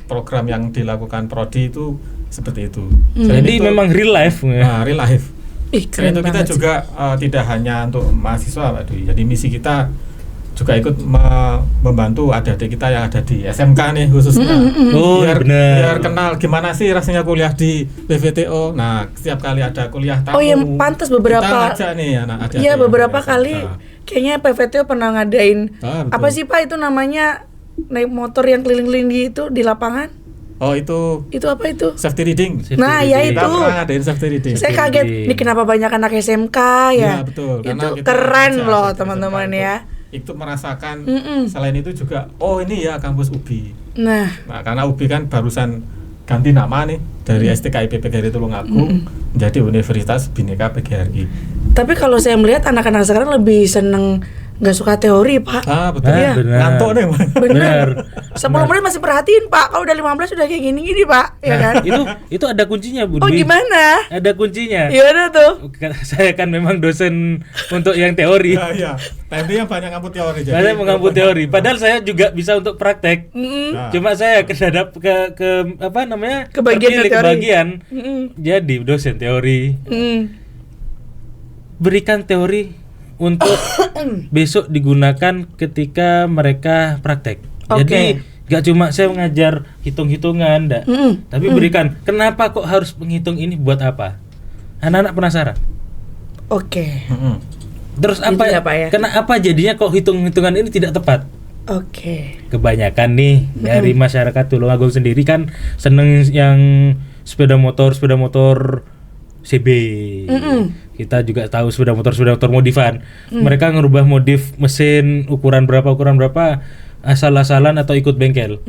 S2: program yang dilakukan Prodi itu seperti itu.
S3: Jadi memang real life.
S2: Real life. Selain itu kita juga tidak hanya untuk mahasiswa Pak Dwi. Jadi misi kita juga ikut membantu adik-adik kita yang ada di SMK nih khususnya. Biar kenal gimana sih rasanya kuliah di PVTO. Nah, setiap kali ada kuliah tamu.
S1: Yang pantas beberapa.
S2: Kita ngajak nih anak-adik.
S1: Iya, beberapa kali kayaknya PVTO pernah ngadain apa sih Pak itu namanya, naik motor yang keliling-keliling di lapangan?
S2: Itu
S1: apa itu?
S2: Safety reading.
S1: Ya itu.
S2: Kita pernah ngadain safety reading.
S1: Saya kaget, ini kenapa banyak anak SMK ya?
S2: Iya, betul.
S1: Itu keren loh teman-teman ya.
S2: Itu merasakan. Selain itu juga ini ya kampus UBI.
S1: Nah,
S2: karena UBI kan barusan ganti nama nih dari STKIP PGRI Tulungagung menjadi Universitas Bhinneka PGRI.
S1: Tapi kalau saya melihat anak-anak sekarang lebih seneng, nggak suka teori Pak.
S2: Betul.
S1: Ya.
S2: Ngantuk nih.
S1: Benar. 10 menit masih perhatiin Pak. Kalau udah 15 udah kayak gini-gini Pak. Ya kan?
S3: Itu ada kuncinya Bu.
S1: Gimana?
S3: Ada kuncinya.
S1: Gimana tuh?
S3: Saya kan memang dosen untuk yang teori.
S2: Iya. Tapi yang banyak ngambut teori.
S3: Saya mengambil teori. Padahal saya juga bisa untuk praktek. Cuma saya kedadap kebagian. Jadi dosen teori. Berikan teori untuk besok digunakan ketika mereka praktek. Jadi gak cuma saya mengajar hitung-hitungan, tapi berikan kenapa kok harus menghitung ini buat apa? Anak-anak penasaran. Terus
S1: Gitu
S3: apa
S1: ya, Pak, ya?
S3: Kenapa jadinya kok hitungan ini tidak tepat?
S1: Oke.
S3: Kebanyakan nih dari masyarakat Tulungagung sendiri kan seneng yang sepeda motor CB. Kita juga tahu sepeda motor modifan. Mereka ngerubah modif mesin ukuran berapa asal-asalan atau ikut bengkel.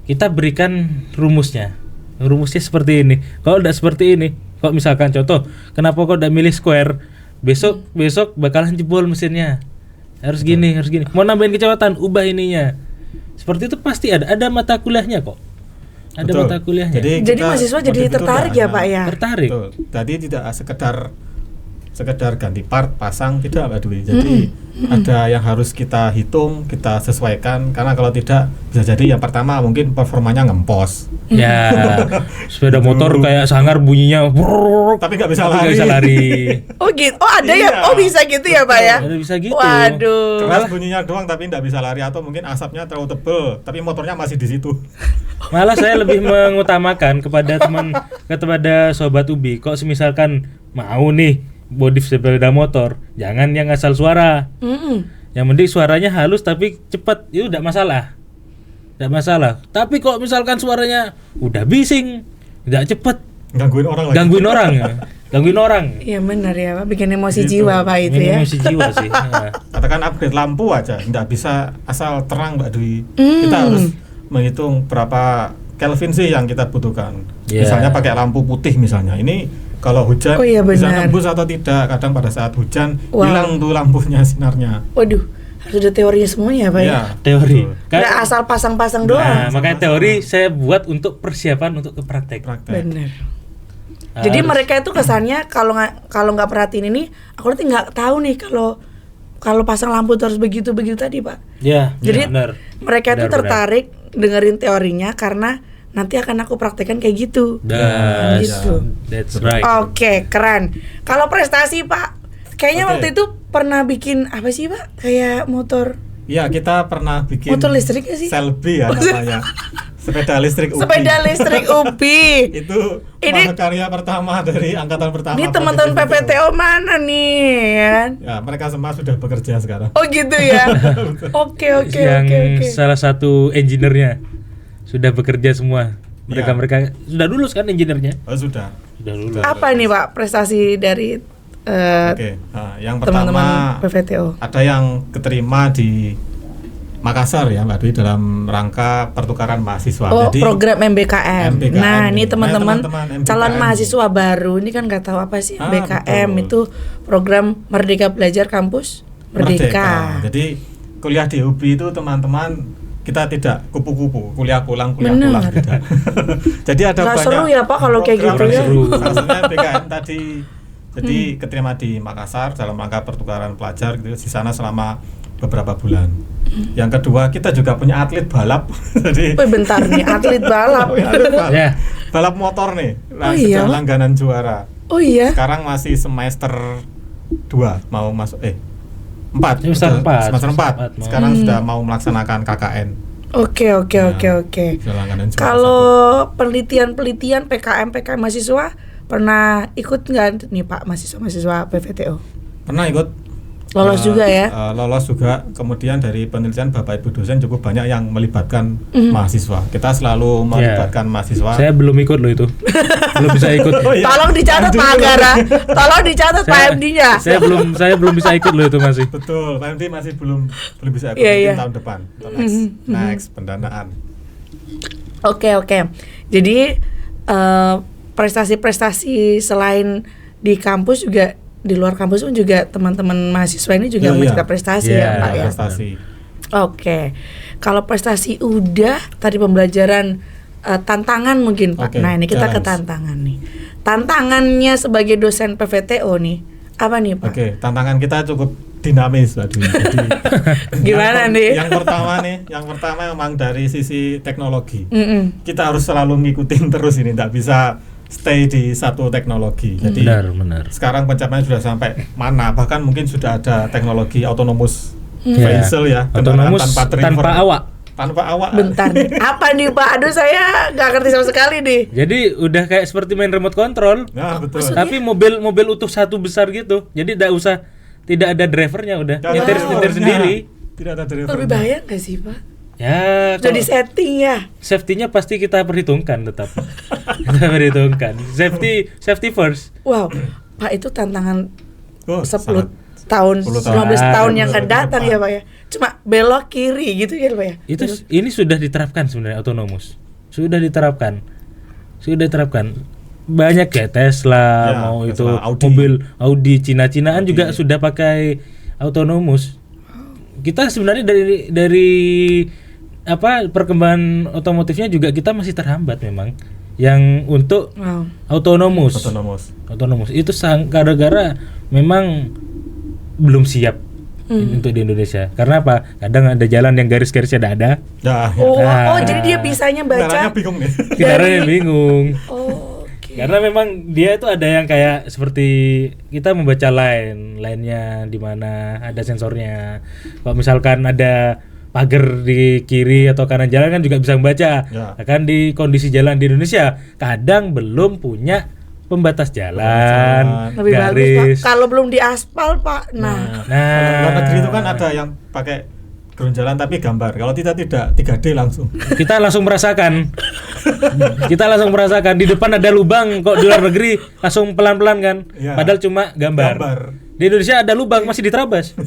S3: Kita berikan rumusnya. Rumusnya seperti ini. Kalau tidak seperti ini, kok misalkan contoh, kenapa kok tidak milih square? Besok bakalan jebol mesinnya. Harus gini. Mau nambahin kecepatan, ubah ininya. Seperti itu pasti ada mata kuliahnya kok. Ada
S2: Betul.
S3: mata kuliahnya.
S1: Jadi
S2: kita
S1: mahasiswa jadi
S2: modif itu
S1: tertarik
S2: enggak
S1: ya, Pak, ya?
S3: Tertarik.
S2: Betul. Jadi tidak sekedar ganti part pasang tidak Mbak Dwi. Jadi ada yang harus kita hitung, kita sesuaikan karena kalau tidak bisa jadi yang pertama mungkin performanya ngempos.
S3: Ya, sepeda motor kayak sangar bunyinya,
S2: Tapi nggak bisa
S3: tapi
S2: lari.
S3: nggak bisa lari.
S1: Oh gitu. Oh ada ya?
S2: Iya.
S1: Oh bisa gitu ya, Pak, ya?
S3: Ada bisa gitu.
S1: Waduh.
S2: Keras bunyinya doang tapi nggak bisa lari atau mungkin asapnya terlalu tebel tapi motornya masih di situ.
S3: Malah saya lebih mengutamakan kepada sobat Ubi, kok misalkan mau nih modif sepeda motor, jangan yang asal suara. Yang penting suaranya halus tapi cepat, itu tidak masalah. Tapi kok misalkan suaranya udah bising, tidak cepat,
S2: Gangguin orang lagi.
S3: gangguin orang.
S1: Iya benar ya, Pak. Bikin emosi
S2: Gitu.
S1: jiwa, Pak, itu ya.
S3: Emosi jiwa sih. Nah.
S2: Katakan upgrade lampu aja, nggak bisa asal terang Mbak Dwi. Kita harus menghitung berapa Kelvin sih yang kita butuhkan.
S3: Yeah.
S2: Misalnya pakai lampu putih misalnya. Ini kalau hujan
S1: Oh iya,
S2: bisa
S1: benar.
S2: nembus atau tidak. Kadang pada saat hujan
S1: Wow.
S2: hilang tuh lampunya sinarnya.
S1: Waduh, harus ada teorinya semuanya, Pak, ya?
S2: Iya,
S3: Teori.
S2: betul.
S1: Nggak asal pasang-pasang doang.
S3: Nah, makanya teori saya buat untuk persiapan untuk ke praktek.
S2: Praktek.
S1: Bener. Jadi
S3: Harus.
S1: mereka itu kesannya kalau nggak perhatiin ini, aku nanti nggak tahu nih kalau pasang lampu terus begitu tadi, Pak.
S3: Ya,
S1: Jadi
S3: benar.
S1: mereka itu
S3: Benar,
S1: tertarik dengerin teorinya karena nanti akan aku praktekkan kayak gitu. Gitu.
S3: That's right.
S1: Oke, keren. Kalau prestasi, Pak, kayaknya
S2: Oke.
S1: waktu itu pernah bikin apa sih, Pak? Kayak motor
S2: Iya, kita pernah bikin
S1: Motor listrik nggak sih?
S2: Selby ya namanya. Sepeda listrik UPI.
S1: sepeda listrik UPI.
S2: Itu
S1: Ini-
S2: karya pertama dari angkatan pertama.
S1: Ini teman-teman PPTO mana nih, ya kan?
S2: Ya, mereka semua sudah bekerja sekarang.
S1: Oh gitu ya. Oke.
S3: Yang salah satu engineer-nya sudah bekerja semua. Mereka sudah lulus kan engineer-nya?
S2: Oh, sudah.
S3: Sudah lulus.
S1: Apa nih, Pak, prestasi dari
S2: Oke. Nah, yang
S1: teman-teman
S2: pertama
S1: PPTO?
S2: ada yang keterima di Makassar ya Mbak Dwi dalam rangka pertukaran mahasiswa.
S1: Oh,
S2: Jadi
S1: program MBKM.
S2: MBKM
S1: Nah,
S2: nih.
S1: ini teman-teman
S2: teman-teman
S1: calon
S2: MBKM.
S1: mahasiswa baru ini kan nggak tahu apa sih MBKM
S2: betul.
S1: itu program Merdeka Belajar Kampus Merdeka.
S2: Jadi kuliah di UBI itu teman-teman kita tidak kupu-kupu, kuliah pulang
S1: Bener.
S2: tidak. Jadi ada
S1: Nggak
S2: banyak
S1: seru ya, Pak, kalau kayak
S2: program
S1: gitu ya?
S3: Seru.
S2: Salah satunya MBKM tadi. Jadi keterima di Makassar dalam rangka pertukaran pelajar gitu di sana selama beberapa bulan. Yang kedua, kita juga punya atlet balap. Jadi
S1: Wih, bentar nih, atlet balap.
S2: atlet balap.
S3: Ya.
S2: Balap motor nih.
S1: Oh iya,
S2: sudah
S1: Pak?
S2: langganan juara.
S1: Oh iya.
S2: Sekarang masih semester 2 mau masuk 4.
S3: Semester 4.
S2: Semester 4.
S3: Semester 4 mau.
S2: Sekarang sudah mau melaksanakan KKN.
S1: Oke.
S2: Ya.
S1: Oke.
S2: Sudah langganan juara
S1: Kalau penelitian PKM mahasiswa pernah ikut nggak nih, Pak, mahasiswa PPTO?
S2: 1. Pernah ikut.
S1: Lolos juga ya?
S2: Lolos juga. Kemudian dari penelitian Bapak Ibu dosen cukup banyak yang melibatkan mahasiswa. Kita selalu melibatkan mahasiswa.
S3: Saya belum ikut loh itu. Belum bisa ikut.
S2: Oh, iya.
S1: Tolong dicatat,
S2: Aduh.
S1: Pak Anggara. Tolong dicatat Pak MD-nya.
S3: Saya belum bisa ikut loh itu masih.
S2: Betul, Pak MD masih belum bisa ikut.
S1: Iya,
S2: Mungkin
S1: iya.
S2: tahun depan. Atau next pendanaan.
S1: Oke. Jadi prestasi-prestasi selain di kampus juga di luar kampus pun juga teman-teman mahasiswa ini juga
S2: Iya,
S1: mencetak prestasi
S3: Iya,
S1: ya, Pak, ya.
S2: Prestasi.
S1: Oke. Kalau prestasi udah tadi pembelajaran, tantangan mungkin, Pak.
S2: Oke,
S1: Nah, ini kita ke
S2: challenge.
S1: tantangan nih. Tantangannya sebagai dosen PVTO nih. Apa nih, Pak?
S2: Oke, tantangan kita cukup dinamis tadi. Jadi
S1: Gimana nih?
S2: Yang pertama memang dari sisi teknologi.
S1: Mm-mm.
S2: Kita harus selalu ngikutin terus ini, tidak bisa stay di satu teknologi. Jadi
S3: Benar.
S2: sekarang pencapaian sudah sampai mana? Bahkan mungkin sudah ada teknologi autonomous vehicle ya, kendaraan
S3: Otonomus tanpa awak.
S2: Tanpa awak.
S1: Bentar nih. Apa nih, Pak? Aduh, saya nggak ngerti sama sekali nih.
S3: Jadi udah kayak seperti main remote control.
S2: Nah, betul.
S1: Maksud-
S3: Tapi mobil utuh satu besar gitu. Jadi tidak usah tidak ada drivernya udah.
S2: Nggak ada
S3: Nyetir
S2: drivernya.
S3: sendiri.
S2: Tidak ada driver.
S1: Lebih bahaya nggak sih Pak?
S3: Ya,
S1: Sudah
S3: kalau
S1: di setting ya.
S3: safety-nya pasti kita perhitungkan tetap. Kita perhitungkan. Safety first.
S1: Wow, Pak itu tantangan
S2: Oh,
S1: 10
S2: sangat.
S1: tahun,
S2: 10 tahun.
S1: 15 tahun yang akan
S2: 10 tahun
S1: datang
S2: depan.
S1: ya Pak ya. Cuma belok kiri gitu ya Pak ya.
S3: Itu ini sudah diterapkan sebenarnya autonomous. Sudah diterapkan. Banyak kayak Tesla,
S2: Ya,
S3: mau
S2: Tesla,
S3: itu
S2: Audi.
S3: mobil Audi Cina-Cinaan
S2: Audi.
S3: juga sudah pakai autonomous. Kita sebenarnya dari apa perkembangan otomotifnya juga kita masih terhambat memang. Yang untuk
S1: Wow.
S3: autonomous itu gara-gara memang belum siap untuk di Indonesia. Karena apa? Kadang ada jalan yang garis-garisnya tidak ada.
S2: Ya,
S1: Oh,
S3: Nah.
S1: jadi dia bisanya
S2: Kendaraannya
S1: baca.
S2: bingung nih.
S3: Kendaranya bingung.
S1: Oh, oke.
S3: Karena memang dia itu ada yang kayak seperti kita membaca line-nya di mana ada sensornya. Kalau misalkan ada pagar di kiri atau kanan jalan kan juga bisa membaca.
S2: Ya.
S3: Kan di kondisi jalan di Indonesia kadang belum punya pembatas jalan,
S1: Lebih bagus
S3: garis.
S1: Pak. Kalau belum diaspal Pak. Nah,
S2: Kalau luar negeri itu kan ada yang pakai ground jalan tapi gambar. Kalau tidak 3D langsung.
S3: Kita langsung merasakan. Di depan ada lubang kok di luar negeri langsung pelan-pelan kan.
S2: Ya.
S3: Padahal cuma gambar. Di Indonesia ada lubang masih diterabas.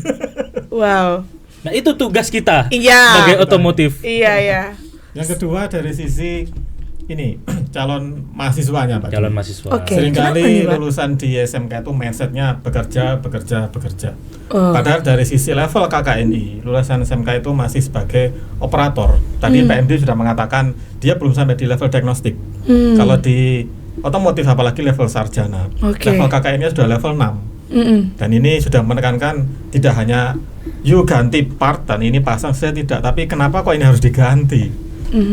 S1: wow.
S3: Nah, itu tugas kita
S1: Iya.
S3: sebagai otomotif.
S1: Iya ya.
S2: Yang kedua dari sisi ini calon mahasiswanya Pak.
S3: Calon mahasiswa.
S1: Oke. Kenapa nih,
S2: Seringkali
S1: Pak?
S2: lulusan di SMK itu mindsetnya bekerja.
S1: Oh.
S2: Padahal dari sisi level KKNI, lulusan SMK itu masih sebagai operator. Tadi PMD sudah mengatakan dia belum sampai di level diagnostik. Kalau di otomotif apalagi level sarjana.
S1: Oke.
S2: Level KKNI sudah level 6. Dan ini sudah menekankan tidak hanya you ganti part dan ini pasang saya tidak, tapi kenapa kok ini harus diganti?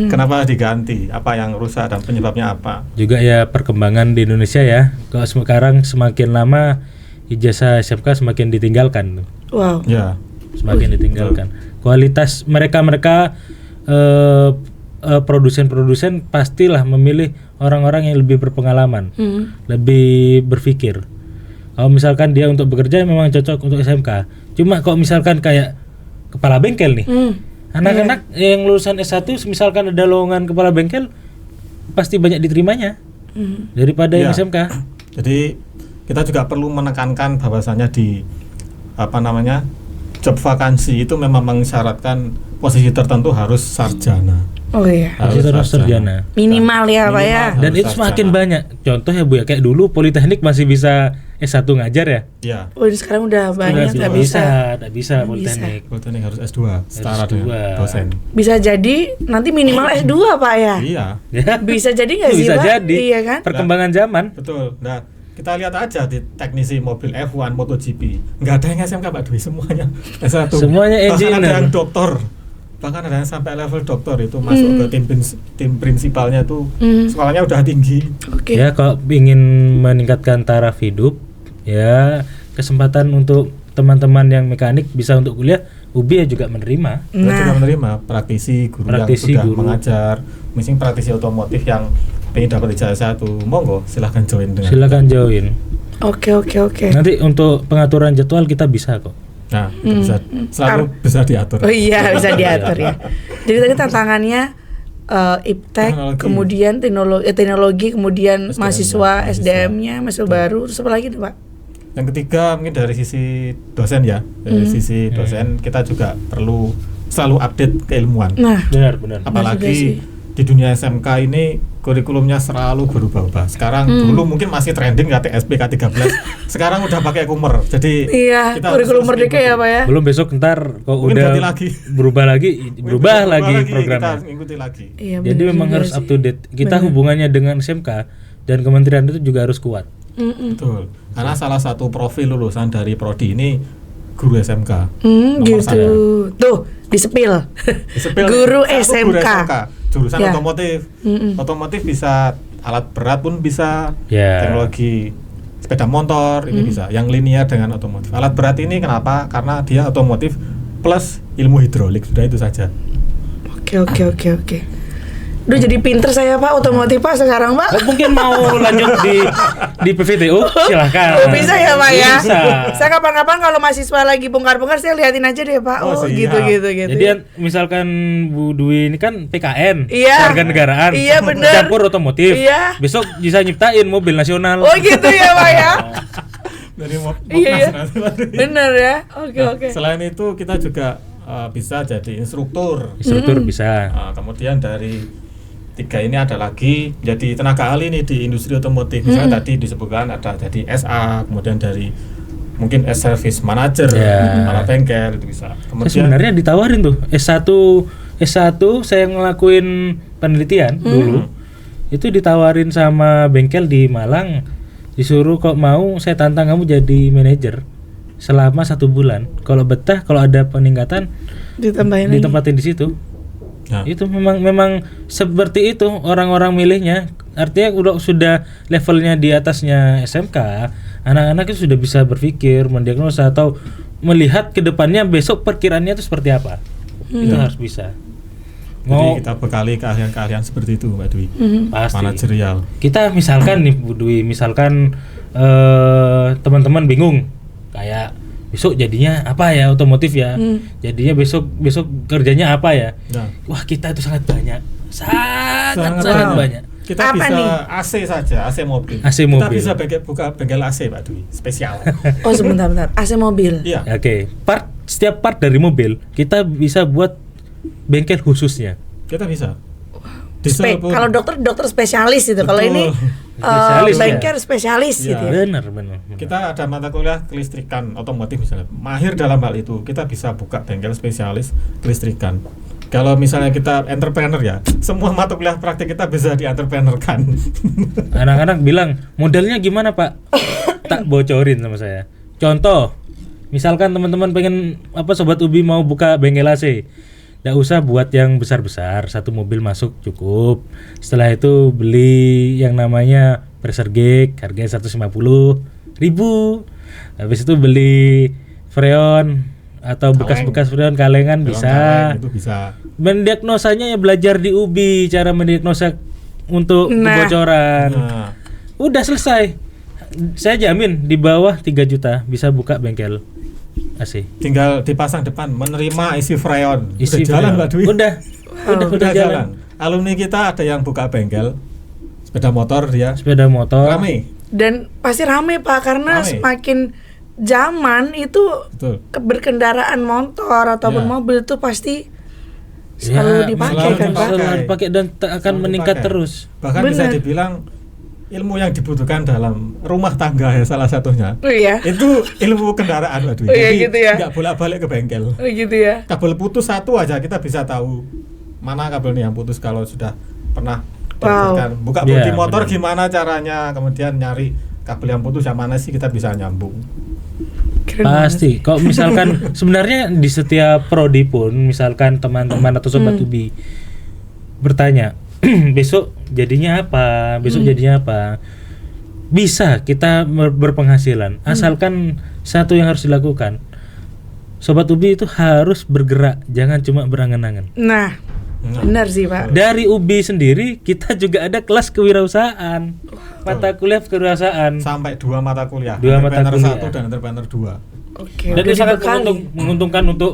S2: Kenapa diganti? Apa yang rusak dan penyebabnya apa?
S3: Juga ya perkembangan di Indonesia ya. Kalau sekarang semakin lama ijazah SMK semakin ditinggalkan tuh.
S1: Wow.
S2: Ya,
S3: Semakin ditinggalkan. Kualitas mereka produsen-produsen pastilah memilih orang-orang yang lebih berpengalaman, lebih berpikir. Kalau misalkan dia untuk bekerja memang cocok untuk SMK. Cuma kalau misalkan kayak kepala bengkel nih, anak-anak yang lulusan S1 misalkan ada lowongan kepala bengkel pasti banyak diterimanya daripada yang
S2: Ya.
S3: SMK.
S2: Jadi kita juga perlu menekankan bahwasanya di job vakansi itu memang mensyaratkan posisi tertentu harus sarjana.
S1: Oh iya.
S3: Harus sarjana.
S1: Minimal ya Pak ya.
S2: Minimal.
S3: Dan
S2: Harus
S3: itu semakin
S2: sarjana.
S3: banyak. Contoh ya Bu ya, kayak dulu Politeknik masih bisa S1 ngajar ya.
S2: Ya,
S1: Oh ini sekarang udah banyak
S3: Sudah
S1: nggak bisa.
S3: nggak bisa Politeknik.
S2: Politeknik harus S2 setara
S3: S2.
S2: dengan dosen.
S1: Bisa jadi nanti minimal S2 Pak ya.
S2: Iya,
S3: Ya.
S1: Bisa jadi nggak sih
S3: Bisa
S1: Pak?
S3: jadi.
S1: Iya kan?
S3: Perkembangan zaman.
S2: betul. Nah, kita lihat aja di teknisi mobil F1 MotoGP, nggak ada yang SMK Pak Dwi, semuanya S1.
S3: Semuanya
S2: Bahkan ada
S3: engineer.
S2: yang doktor, bahkan ada yang sampai level doktor itu masuk ke tim prinsipalnya tuh sekolahnya udah tinggi.
S1: Oke.
S3: Ya kalau ingin meningkatkan taraf hidup, ya kesempatan untuk teman-teman yang mekanik bisa untuk kuliah, UBI ya juga menerima.
S2: Kita juga
S1: Nah,
S2: menerima praktisi guru
S3: Praktisi
S2: yang sudah
S3: guru.
S2: mengajar, mungkin praktisi otomotif yang pengen dapat ijazah satu, monggo silahkan join dengan.
S3: Silakan join.
S1: oke.
S3: Nanti untuk pengaturan jadwal kita bisa kok.
S2: Nah, itu bisa selalu bisa diatur.
S1: Oh iya bisa diatur ya. Jadi tadi tantangannya iptek,
S2: Teknologi.
S1: kemudian teknologi, kemudian
S2: SDM-nya,
S1: mahasiswa, SDM-nya, mahasiswa baru, terus apa lagi nih Pak?
S2: Yang ketiga mungkin dari sisi dosen ya, dari sisi dosen kita juga perlu selalu update keilmuan.
S1: Nah,
S3: Benar.
S1: juga sih.
S2: Apalagi di dunia SMK ini kurikulumnya selalu berubah-ubah. Sekarang dulu mungkin masih trending KTSP K13, sekarang udah pakai Kummer. Jadi
S1: iya,
S2: kita harus
S1: kurikulum
S2: terus
S1: merdeka
S2: ikuti.
S1: ya Pak ya.
S3: Belum besok ntar kok
S2: Mungkin
S3: udah
S2: ganti lagi.
S3: berubah lagi
S2: Kita
S3: programnya.
S2: harus ngikuti lagi.
S1: Iya,
S3: Jadi
S1: bener
S3: memang
S1: juga
S3: harus
S1: sih.
S3: up to date. Kita hubungannya dengan SMK dan kementerian itu juga harus kuat.
S2: Betul. Karena salah satu profil lulusan dari prodi ini guru SMK. Nomor
S1: Gitu.
S2: saya.
S1: Tuh, disepil.
S2: Disepil,
S1: Guru
S2: satu
S1: SMK.
S2: Jurusan
S1: Ya.
S2: otomotif. Otomotif bisa alat berat pun bisa.
S3: Ya.
S2: Teknologi sepeda motor ini bisa. Yang linear dengan otomotif. Alat berat ini kenapa? Karena dia otomotif plus ilmu hidrolik, sudah itu saja.
S1: Oke. Duh, jadi pinter saya Pak otomotif Pak sekarang Pak.
S3: Oh, mungkin mau lanjut di PVTU, silahkan.
S1: Oh, bisa ya Pak ya.
S3: Bisa.
S1: Saya kapan-kapan kalau mahasiswa lagi bongkar-bongkar saya liatin aja deh Pak.
S2: Oh, siap.
S1: gitu.
S3: Jadi misalkan Bu Dwi ini kan PKN,
S1: Iya.
S3: warga negaraan,
S1: Iya, bener.
S3: campur otomotif.
S1: Iya.
S3: Besok bisa nyiptain mobil nasional.
S1: Oh gitu ya Pak ya.
S2: Dari
S1: Iya.
S2: nanti.
S1: Bener ya.
S2: Nah,
S1: Oke.
S2: Selain itu kita juga bisa jadi instruktur.
S3: Instruktur bisa.
S2: Kemudian dari 3 ini ada lagi jadi tenaga ahli nih di industri otomotif. Misalnya tadi disebutkan ada jadi SA, kemudian dari mungkin service manager, kepala bengkel itu bisa.
S3: Saya
S2: Kemudian
S3: sebenarnya ditawarin tuh S1 saya ngelakuin penelitian dulu. Itu ditawarin sama bengkel di Malang, disuruh kok mau saya tantang kamu jadi manajer selama 1 bulan. Kalau betah, kalau ada peningkatan
S1: Ditambahin lagi.
S3: ditempatin di situ.
S2: Nah.
S3: Itu memang seperti itu orang-orang milihnya. Artinya sudah levelnya di atasnya SMK, anak-anak itu sudah bisa berpikir, mendiagnosa atau melihat ke depannya besok perkiraannya itu seperti apa. Itu harus bisa.
S2: Jadi kita bekali keahlian-keahlian seperti itu Mbak Dwi.
S3: Pasti.
S2: Manajerial.
S3: Kita misalkan nih Bu Dwi, misalkan teman-teman bingung kayak besok jadinya apa ya otomotif ya, jadinya besok kerjanya apa ya.
S2: Nah.
S3: Wah, kita itu sangat banyak, sangat banyak.
S2: Kita
S1: Apa
S2: bisa
S1: nih?
S2: AC saja, AC mobil.
S3: AC
S2: Kita
S3: mobil.
S2: bisa buka bengkel AC Pak Dwi, spesial.
S1: Oh sebentar. AC mobil.
S2: Iya.
S3: Oke, setiap part dari mobil kita bisa buat bengkel khususnya.
S2: Kita bisa. Diesel pun.
S1: Kalau dokter spesialis itu. Kalau
S2: Betul.
S1: ini
S3: Spesialis,
S1: bengkel spesialis
S2: Iya.
S1: gitu ya.
S3: Benar.
S2: Kita ada mata kuliah kelistrikan otomotif misalnya, mahir dalam hal itu, kita bisa buka bengkel spesialis kelistrikan. Kalau misalnya kita entrepreneur ya, semua mata kuliah praktik kita bisa di-entrepreneurkan.
S3: Anak-anak bilang, modelnya gimana Pak? Tak bocorin sama saya. Contoh, misalkan teman-teman pengen Sobat Ubi mau buka bengkel AC, nggak usah buat yang besar-besar, 1 mobil masuk cukup. Setelah itu beli yang namanya pressure gauge, harganya 150.000. Habis itu beli freon atau bekas-bekas freon kalengan bisa.
S2: Kaleng, itu bisa.
S3: Mendiagnosanya ya belajar di UBI, cara mendiagnosa untuk
S1: Nah.
S3: kebocoran.
S2: Nah,
S3: Udah selesai. Saya jamin di bawah 3 juta bisa buka bengkel AC.
S2: tinggal dipasang depan, menerima isi freon.
S3: Isi
S2: Udah jalan
S3: freon.
S2: Mbak Dwi.
S3: Udah jalan.
S2: Alumni kita ada yang buka bengkel sepeda motor dia.
S3: Sepeda motor.
S2: Rame.
S1: Dan pasti rame Pak karena
S2: Rame.
S1: semakin zaman itu
S2: Betul.
S1: berkendaraan motor ataupun
S2: Ya.
S1: mobil itu pasti
S3: Ya,
S1: selalu dipakai
S2: selalu
S1: kan Pak.
S2: dipakai.
S3: Selalu dipakai dan akan
S2: Selalu
S3: meningkat
S2: dipakai.
S3: terus.
S2: Bahkan bisa
S1: Benar.
S2: dibilang ilmu yang dibutuhkan dalam rumah tangga ya salah satunya.
S1: Oh iya.
S2: Itu ilmu kendaraan Mbak Dwi.
S1: Oh iya,
S2: Jadi
S1: gitu ya.
S2: nggak bolak-balik ke bengkel.
S1: Oh gitu ya.
S2: Kabel putus satu aja kita bisa tahu mana kabelnya yang putus kalau sudah pernah diberikan. Buka
S3: Iya,
S2: bodi motor
S3: benar.
S2: gimana caranya, kemudian nyari kabel yang putus yang mana sih kita bisa nyambung.
S1: Keren banget.
S3: Pasti. Kok misalkan sebenarnya di setiap prodi pun misalkan teman-teman atau Sobat Ubi bertanya, besok jadinya apa? Besok jadinya apa? Bisa kita berpenghasilan asalkan satu yang harus dilakukan. Sobat Ubi itu harus bergerak, jangan cuma berangan-angan.
S1: Nah, benar sih Pak.
S3: Dari UBI sendiri kita juga ada kelas kewirausahaan, mata kuliah kewirausahaan.
S2: Sampai 2 mata kuliah.
S3: 2 mata
S2: Entrepreneur
S3: kuliah.
S2: 1 dan entrepreneur 2.
S1: Oke.
S3: Dan
S1: udah
S3: itu sangat
S1: dibekali.
S3: menguntungkan untuk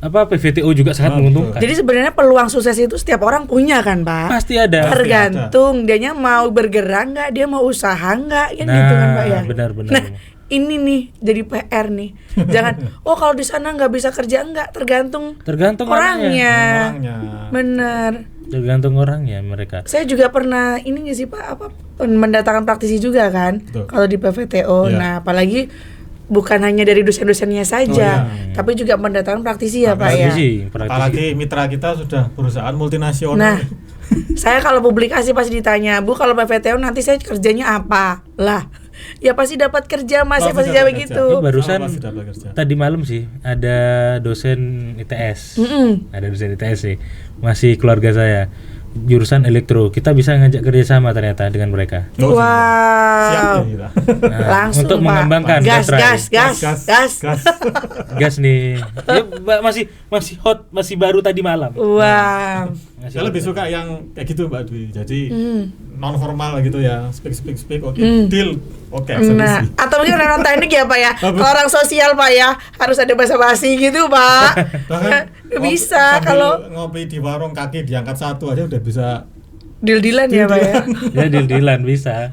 S3: PVTO juga sangat
S2: Ah,
S3: menguntungkan.
S1: Jadi sebenarnya peluang sukses itu setiap orang punya kan Pak.
S3: Pasti ada.
S1: Tergantung dianya mau bergerak nggak, dia mau usaha nggak, kan gitu kan Pak ya.
S3: Benar-benar.
S1: Nah, ini nih jadi PR nih. Jangan, oh kalau di sana nggak bisa kerja enggak, tergantung orangnya.
S2: Orangnya.
S1: Bener.
S3: Tergantung orangnya mereka.
S1: Saya juga pernah ini nggak sih Pak, mendatangkan praktisi juga kan,
S2: Betul.
S1: kalau di PVTO.
S2: Iya.
S1: Nah, apalagi bukan hanya dari dosen-dosennya saja,
S2: Oh, iya.
S1: tapi juga mendatangkan praktisi ya Pak ya.
S3: Praktisi.
S2: Apalagi mitra kita sudah perusahaan multinasional.
S1: Nah, saya kalau publikasi pasti ditanya, Bu kalau PVTO nanti saya kerjanya apa? Lah, ya pasti dapat kerja Mas, ya pasti jawab
S2: dapat kerja.
S1: gitu.
S3: Ini barusan
S2: Pasti dapat kerja.
S3: tadi malam sih ada dosen ITS.
S1: Mm-mm.
S3: Ada dosen ITS sih. Masih keluarga saya. Jurusan elektro. Kita bisa ngajak kerjasama ternyata dengan mereka.
S2: Oh, siap
S1: Wow.
S2: nih kita.
S3: Nah,
S1: Langsung
S3: untuk
S1: Pak.
S3: mengembangkan
S1: gas,
S3: baterai.
S1: gas.
S3: Gas nih. Ya, masih hot, masih baru tadi malam.
S1: Wow.
S2: Saya lebih suka yang kayak gitu Mbak Dwi. Jadi non formal gitu ya, speak oke, deal oke,
S1: Nah,
S2: eksekusi.
S1: atau mungkin orang teknik ya Pak ya. Kalau orang sosial Pak ya, harus ada basa-basi gitu Pak.
S2: Bahkan
S1: Bisa
S2: sambil
S1: kalau
S2: ngopi di warung kaki diangkat satu aja udah bisa.
S1: deal-dealan ya Pak ya.
S3: Ya deal-dealan bisa.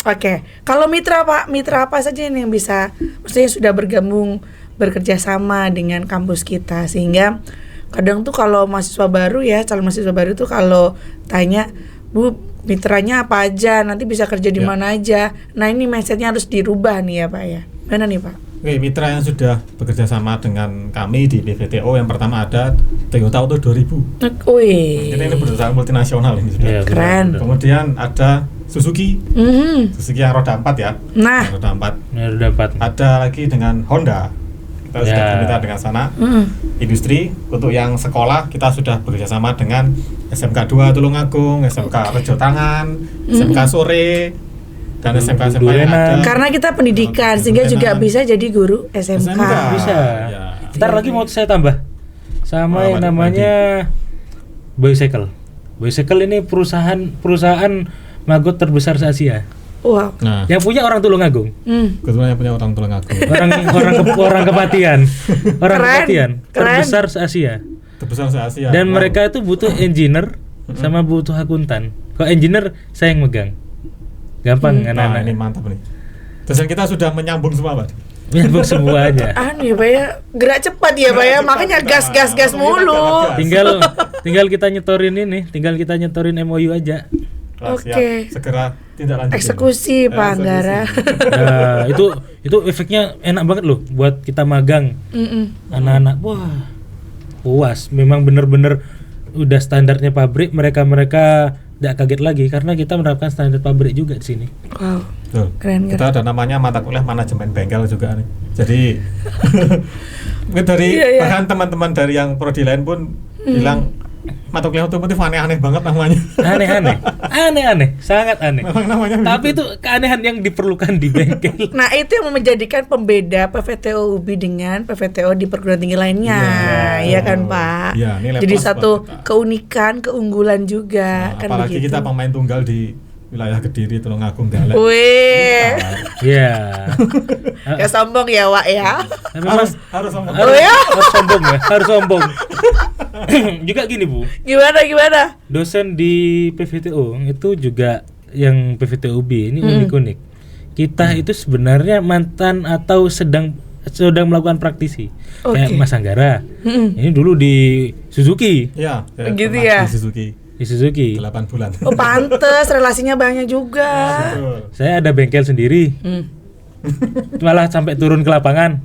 S1: Oke, kalau mitra Pak, mitra apa saja nih yang bisa, maksudnya sudah bergabung bekerja sama dengan kampus kita, sehingga kadang tuh kalau mahasiswa baru ya, calon mahasiswa baru tuh kalau tanya, Bu, mitranya apa aja, nanti bisa kerja di
S2: Ya.
S1: mana aja. Nah ini mindsetnya harus dirubah nih ya Pak ya. Mana nih Pak?
S2: Oke, mitra yang sudah bekerja sama dengan kami di BVTO yang pertama ada Toyota Auto 2000.
S1: Wih,
S2: Ini perusahaan multinasional ini sudah.
S3: Iya,
S1: Keren.
S3: benar.
S2: Kemudian ada Suzuki, Suzuki yang roda 4 ya.
S1: Nah,
S2: Yang roda 4.
S3: Ya udah dapat.
S2: Ada lagi dengan Honda. Kita sudah
S3: Ya.
S2: bermitra dengan sana. Industri untuk yang sekolah kita sudah bekerja sama dengan SMK 2 Tulungagung, SMK Rejo Tangan, SMK Sore, dan SMK yang
S3: Durenan.
S2: ada.
S1: karena kita pendidikan, sehingga juga
S2: Durenan.
S1: bisa jadi guru SMK.
S3: Bisa.
S2: Ya.
S3: Ntar lagi mau saya tambah sama yang
S2: Apa,
S3: namanya Boycycle. Boycycle ini perusahaan maggot terbesar se Asia.
S1: Wow.
S2: Nah,
S3: Yang punya orang Tulungagung.
S2: kebetulan yang punya orang Tulungagung.
S3: Orang kepatian. Orang
S1: Keren,
S3: kepatian
S1: keren.
S3: terbesar se Asia.
S2: Terbesar se Asia.
S3: Dan
S2: Wow.
S3: mereka itu butuh engineer sama butuh akuntan. Kalau engineer saya yang megang. Gampang
S2: Nah,
S3: anak-anak.
S2: ini mantap nih. Dosen kita sudah menyambung semua, Pak.
S3: Nyambung semuanya.
S1: Anu ya Pak ya, gerak cepat ya Pak ya,
S2: Gerak
S1: makanya
S2: cepat,
S1: gas
S2: kita
S1: mulu.
S2: gas.
S3: tinggal kita nyetorin ini, tinggal kita nyetorin MOU aja.
S2: Nah,
S1: Oke.
S2: siap. Segera tindak lanjut.
S1: Eksekusi Pak Anggara.
S3: Nah, itu efeknya enak banget loh buat kita magang. Anak-anak wah puas, memang bener-bener udah standarnya pabrik, mereka tidak kaget lagi karena kita menerapkan standar pabrik juga di sini.
S1: Wow,
S2: Betul.
S1: keren
S2: Kita ada namanya mata kuliah manajemen bengkel juga nih. Jadi dari
S1: Iya, iya.
S2: bahkan teman-teman dari yang prodi lain pun bilang mata kuliah otomotif aneh-aneh banget namanya.
S3: Aneh-aneh, sangat aneh.
S2: Memang namanya
S3: Tapi
S2: begitu.
S3: itu keanehan yang diperlukan di bengkel.
S1: Nah itu yang menjadikan pembeda PVTO UBI dengan PVTO di perguruan tinggi lainnya,
S2: Iya.
S1: ya kan Pak?
S2: Iya, ini
S1: Jadi
S2: lepas
S1: satu
S2: buat kita.
S1: keunikan, keunggulan juga,
S2: Nah,
S1: kan
S2: apalagi
S1: begitu.
S2: kita pemain tunggal di wilayah Kediri, Tulungagung, Galek.
S1: Wih,
S3: Iya.
S1: ya sombong ya Wak ya.
S3: Tapi memang
S2: harus ngomong.
S1: Oh ya,
S3: harus sombong ya, harus sombong. Juga gini Bu,
S1: gimana?
S3: dosen di PVTO itu juga yang PVTO UB ini unik-unik. Kita itu sebenarnya mantan atau sedang melakukan praktisi. Kayak
S1: Oke.
S3: Mas Anggara. Ini dulu di Suzuki.
S2: Iya,
S1: Begitu
S2: pernah
S1: ya?
S2: di Suzuki
S3: Di Suzuki.
S2: 8 bulan.
S1: Oh pantes, relasinya banyak juga.
S2: Betul.
S3: Saya ada bengkel sendiri. Malah sampai turun ke lapangan.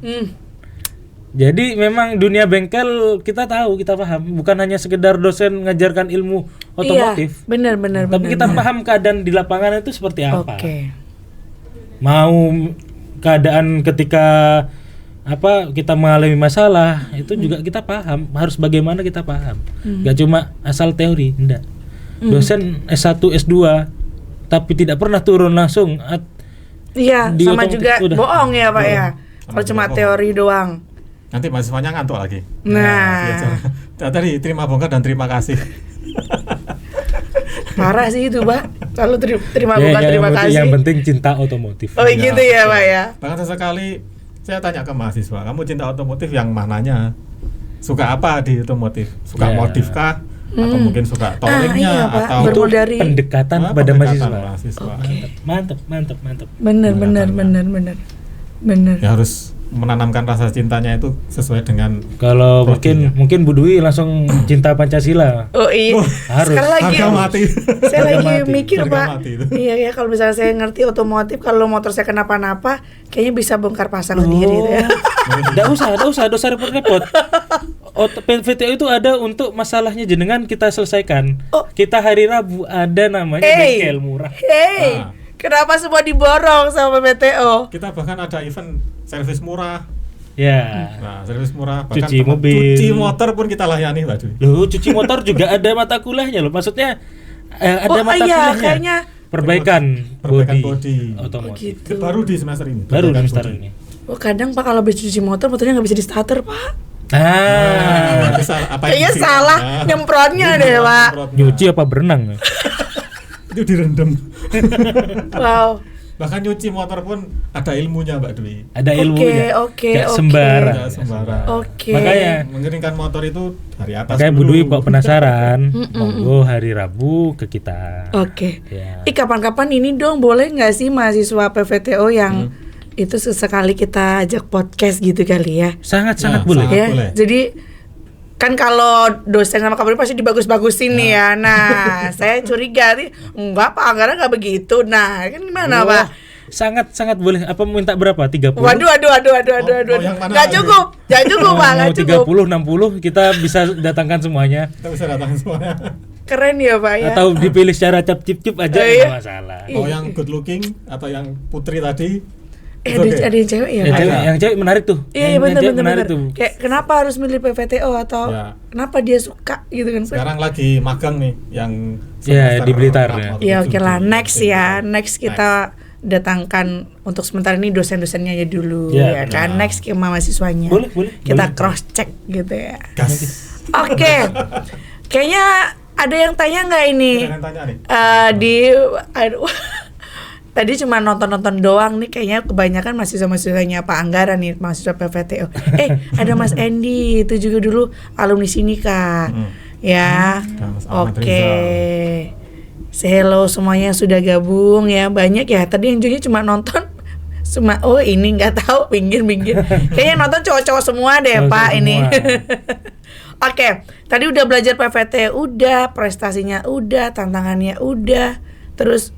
S3: Jadi memang dunia bengkel kita tahu, kita paham. Bukan hanya sekedar dosen ngajarkan ilmu otomotif.
S1: Iya, benar.
S3: Tapi kita paham keadaan di lapangan itu seperti apa.
S1: Oke.
S3: Mau keadaan ketika kita mengalami masalah itu juga kita paham, harus bagaimana kita paham. Gak cuma asal teori, enggak. Dosen S1, S2 tapi tidak pernah turun langsung
S1: Iya,
S3: di
S1: sama
S3: otomotif
S1: juga
S3: udah.
S1: bohong ya Pak ya.
S2: Sama
S1: Kalau cuma
S2: juga
S1: teori doang.
S2: Nanti mahasiswanya ngantuk lagi.
S1: Nah,
S2: Tadi terima bongkar dan terima kasih.
S1: parah sih itu Pak. Selalu terima
S3: Ya,
S1: bukan terima kasih.
S3: yang penting cinta otomotif.
S1: Oh gitu ya Pak ya.
S2: Bahkan sesekali saya tanya ke mahasiswa, kamu cinta otomotif yang mananya? Suka apa di otomotif? Suka
S3: Ya.
S2: modif kah? Atau mungkin suka touringnya?
S1: iya, Pak.
S2: Atau
S1: Betul.
S3: Itu
S1: dari-
S3: pendekatan
S2: Nah,
S3: kepada
S2: pendekatan
S3: mahasiswa.
S1: Oke.
S3: Mantap.
S1: Bener.
S2: Ya harus menanamkan rasa cintanya itu sesuai dengan
S3: Kalau
S2: Prodinya.
S3: mungkin Bu Dwi langsung cinta Pancasila.
S1: Oh iya.
S3: Harus.
S1: Sekarang lagi
S2: harga mati.
S1: saya
S3: Harga
S1: lagi
S3: mati.
S1: mikir
S2: Harga
S1: Pak.
S2: mati itu.
S1: Iya ya, kalau misalnya saya ngerti otomotif, kalau motor saya kenapa-napa, kayaknya bisa bongkar pasang sendiri gitu ya.
S3: Nggak usah repot-repot. PVTO itu ada untuk masalahnya jenengan kita selesaikan.
S1: Oh.
S3: Kita hari Rabu ada namanya bengkel murah.
S1: Hey,
S2: Nah.
S1: kenapa semua diborong sama PVTO?
S2: Kita bahkan ada event servis murah.
S3: Ya.
S2: Nah, servis murah
S3: Cuci mobil.
S2: cuci motor pun kita layani, Pak Dwi.
S3: Loh, cuci motor juga ada mata kuliahnya loh. Maksudnya ada
S1: Oh,
S3: mata
S1: iya,
S3: kuliahnya.
S1: kayaknya.
S3: Perbaikan
S2: Perbaikan
S3: body,
S2: body.
S3: otomotif.
S1: Gitu.
S2: Baru di semester ini.
S3: Baru di
S2: Perbaikan
S3: semester
S2: body.
S3: ini.
S1: Oh kadang Pak kalau habis cuci motornya nggak bisa di starter Pak.
S2: Berarti apa yang
S1: Kayaknya
S2: disiram?
S1: salah nyemprotnya deh, Pak.
S3: Nyuci apa berenang?
S2: Itu direndam.
S1: Wow.
S2: Bahkan nyuci motor pun ada ilmunya Mbak Dwi.
S3: Ada ilmunya.
S1: Oke.
S3: Gak sembarang.
S2: Nggak sembarang.
S1: Oke.
S3: Makanya
S2: Mengeringkan motor itu dari atas
S3: makanya Bu
S2: dulu.
S3: Dwi kok penasaran, monggo hari Rabu ke kita.
S1: Oke.
S3: Ya.
S1: Kapan-kapan ini dong boleh nggak sih mahasiswa PVTO yang itu sesekali kita ajak podcast gitu kali ya?
S3: Sangat-sangat
S2: Ya,
S3: boleh.
S2: sangat.
S1: Ya.
S2: boleh.
S1: Jadi kan kalau dosen sama kabar pasti dibagus-bagusin nih ya. Nah, saya curiga nih, enggak Pak Anggara nggak begitu. Nah, kan gimana
S3: Oh,
S1: Pak?
S3: sangat-sangat boleh. Apa minta berapa? 30?
S1: Waduh.
S2: Mau yang mana
S1: Nggak
S2: lagi?
S1: cukup, nggak cukup Pak, nggak
S3: Mau
S1: cukup.
S3: 30, 60 kita bisa datangkan semuanya.
S2: Kita bisa datang semuanya.
S1: Keren ya Pak ya.
S3: Atau dipilih secara cip-cip aja
S1: Oh, iya.
S3: nggak masalah.
S2: Mau yang good looking atau yang putri tadi.
S1: Ada yang cewek ya
S3: Yang
S1: Pak?
S3: cewek, yang cewek menarik tuh.
S1: Iya
S3: Yang
S1: benar
S3: cewek
S1: benar.
S3: menarik tuh.
S1: Kayak kenapa harus milih PVTO atau
S2: Ya.
S1: kenapa dia suka gitu kan?
S2: Sekarang lagi magang nih yang
S3: Ya,
S2: semester
S3: di Blitar,
S2: 6
S3: ya.
S2: atau
S1: Ya
S2: 7
S1: oke lah,
S2: di
S1: next ya,
S2: Blitar.
S1: next kita datangkan untuk sementara ini dosen-dosennya aja dulu
S3: Ya,
S1: ya kan,
S2: benar.
S1: next ke mahasiswanya.
S3: Boleh.
S1: Kita
S3: Boleh.
S1: cross check gitu ya.
S2: Gas.
S1: Oke, kayaknya ada yang tanya nggak ini?
S2: Kita yang tanya nih.
S1: Aduh, tadi cuma nonton-nonton doang nih, kayaknya kebanyakan mahasiswa-mahasiswanya Pak Anggara nih, mahasiswa PVTO. Ada Mas Endi, itu juga dulu alumni sini Kak. Ya,
S2: Ada Mas Ahmad
S1: oke.
S2: Rizal.
S1: Say hello semuanya yang sudah gabung ya, banyak ya. Tadi yang cuma nonton ini nggak tahu pinggir-pinggir. Kayaknya nonton cowok-cowok semua deh
S3: Cowok-cowok
S1: Pak ini.
S3: semua.
S1: Oke, tadi udah belajar PVT udah, prestasinya udah, tantangannya udah, terus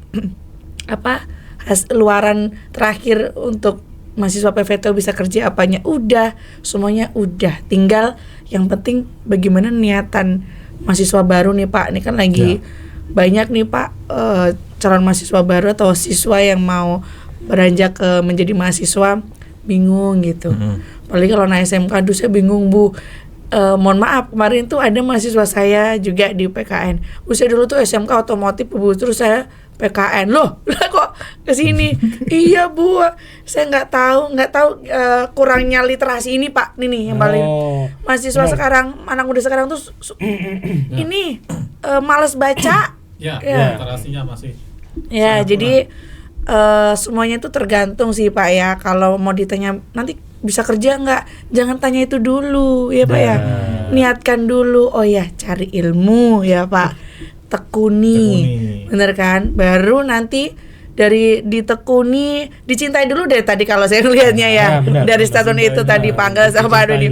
S1: luaran terakhir untuk mahasiswa PVT bisa kerja apanya udah, semuanya udah. Tinggal yang penting bagaimana niatan mahasiswa baru nih Pak. Ini kan lagi banyak nih Pak calon mahasiswa baru atau siswa yang mau beranjak ke menjadi mahasiswa bingung gitu. Apalagi kalau naik SMK, aduh saya bingung Bu. Mohon maaf, kemarin tuh ada mahasiswa saya juga di PKN. Saya dulu tuh SMK otomotif Bu, terus saya PKN. Loh, lah kok kesini? Iya Bu, saya nggak tahu kurangnya literasi ini Pak. Ini nih yang paling mahasiswa sekarang, anak muda sekarang tuh ini males baca.
S2: Ya,
S1: Ya.
S2: literasinya masih.
S1: Ya,
S2: sangat
S1: jadi semuanya itu tergantung sih Pak ya. Kalau mau ditanya nanti bisa kerja nggak, jangan tanya itu dulu ya Pak ya. Niatkan dulu, oh ya cari ilmu ya Pak, tekuni. Bener kan, baru nanti dari ditekuni, dicintai dulu deh tadi kalau saya lihatnya ya.
S3: benar.
S1: Dari statement itu tadi Pak Angga sama Dodi.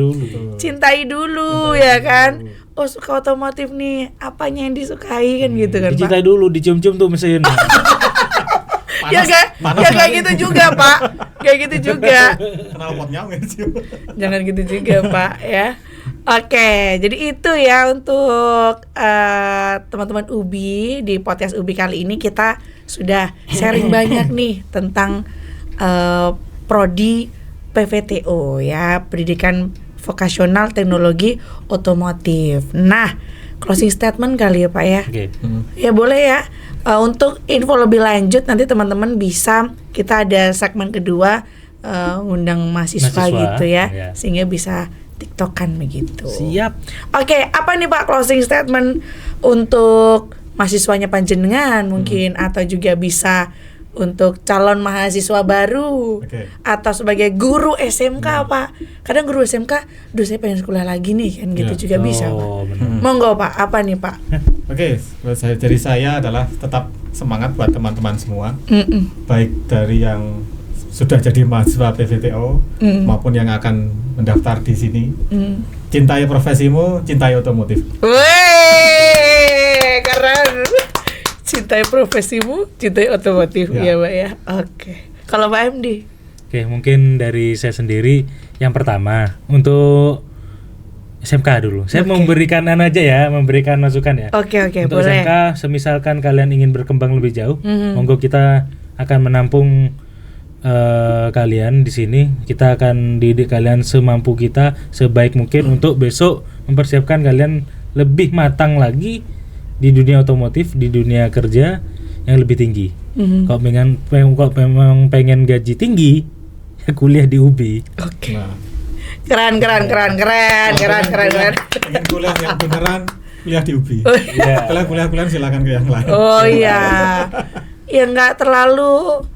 S1: Cintai dulu ya kan. Oh suka otomotif nih, apanya yang disukai kan gitu kan Pak.
S3: Dicintai dulu, dicium-cium tuh mesin.
S1: Ya kayak gitu juga Pak, kayak gitu juga.
S2: Kenal potnya nggak sih?
S1: Jangan gitu juga Pak ya. Oke, jadi itu ya untuk teman-teman UBI di podcast UBI kali ini kita sudah sharing banyak nih tentang prodi PVTO ya, pendidikan vokasional teknologi otomotif. Nah, closing statement kali ya Pak ya.
S3: Oke.
S1: Ya boleh ya. Untuk info lebih lanjut nanti teman-teman bisa, kita ada segmen kedua undang mahasiswa gitu ya, sehingga bisa tiktokan begitu.
S3: Siap.
S1: Oke, apa nih Pak closing statement untuk mahasiswanya panjenengan mungkin, atau juga bisa untuk calon mahasiswa baru, atau sebagai guru SMK Pak. Kadang guru SMK, duh saya pengen sekolah lagi nih kan gitu juga bisa Pak. Monggo Pak, apa nih Pak?
S2: Oke, dari saya adalah tetap semangat buat teman-teman semua, baik dari yang sudah jadi mahasiswa PVTO maupun yang akan mendaftar di sini. Cintai profesimu, cintai otomotif.
S1: Wih, keren. Cintai profesimu, cintai otomotif ya Pak ya. Oke. Kalau Pak MD?
S3: Oke, mungkin dari saya sendiri yang pertama untuk SMK dulu. Saya memberikan memberikan masukan ya.
S1: Oke,
S3: untuk
S1: boleh.
S3: SMK, semisalkan kalian ingin berkembang lebih jauh, monggo kita akan menampung kalian di sini. Kita akan didik kalian semampu kita, sebaik mungkin untuk besok mempersiapkan kalian lebih matang lagi di dunia otomotif, di dunia kerja yang lebih tinggi. Kalau memang pengen gaji tinggi, ya kuliah di UBI.
S1: Oke.
S2: Nah,
S1: Keren.
S2: Ingin kuliah yang beneran, kuliah di UBI.
S3: Iya.
S2: Kalau kuliah silakan ke yang lain.
S1: Oh iya. Ya nggak terlalu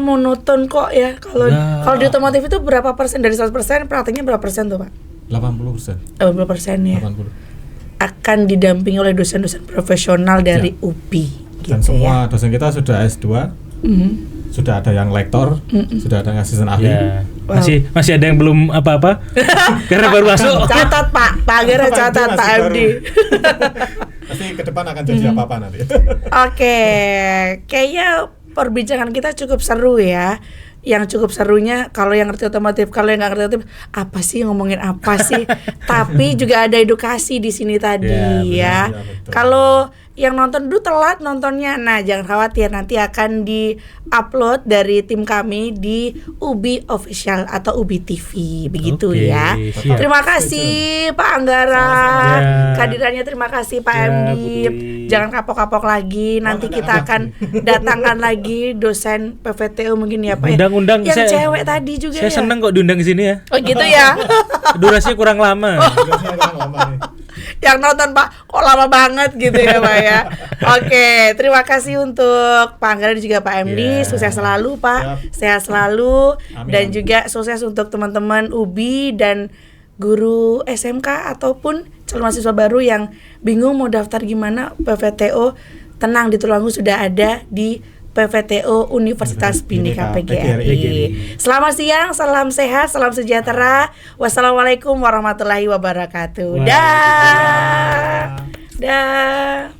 S1: monoton kok ya. Kalau di otomotif itu berapa persen dari 100% prakteknya berapa persen tuh Pak?
S2: 80%.
S1: 80% ya.
S2: 80.
S1: Akan didampingi oleh dosen-dosen profesional dari UPI gitu.
S2: Dan semua dosen kita sudah S2. Sudah ada yang lektor, sudah ada yang asisten ahli.
S3: Ya. Masih ada yang belum apa-apa karena baru masuk.
S1: Catat Pak Anggara, catat Pak MD.
S2: Pasti ke depan akan jadi apa-apa nanti.
S1: Oke, kayaknya perbincangan kita cukup seru ya. Yang cukup serunya kalau yang ngerti otomotif, kalau yang nggak ngerti otomotif, apa sih ngomongin apa sih? Tapi juga ada edukasi di sini tadi ya. Kalau yang nonton dulu telat nontonnya, nah jangan khawatir, nanti akan di-upload dari tim kami di Ubi Official atau Ubi TV, begitu ya.
S3: Siap.
S1: Terima kasih Pak Anggara, kehadirannya terima kasih Pak MD. Jangan kapok-kapok lagi, nanti kita akan datangkan lagi dosen PVTU mungkin ya Pak.
S3: Undang-undang
S1: yang
S3: saya,
S1: cewek tadi juga
S3: saya
S1: ya.
S3: seneng kok diundang ke sini ya.
S1: Oh gitu ya.
S3: Durasinya kurang lama.
S1: Yang nonton Pak, kok lama banget gitu ya Pak ya. Oke, terima kasih untuk Pak Anggara dan juga Pak MD. Sukses selalu Pak, sehat selalu.
S2: Amin.
S1: Dan juga sukses untuk teman-teman UBI dan guru SMK ataupun calon mahasiswa baru yang bingung mau daftar gimana PVTO. Tenang, di Tulungagung sudah ada di PVTO Universitas Bhinneka PGRI. Selamat siang, salam sehat, salam sejahtera. Wassalamualaikum warahmatullahi wabarakatuh. Dah.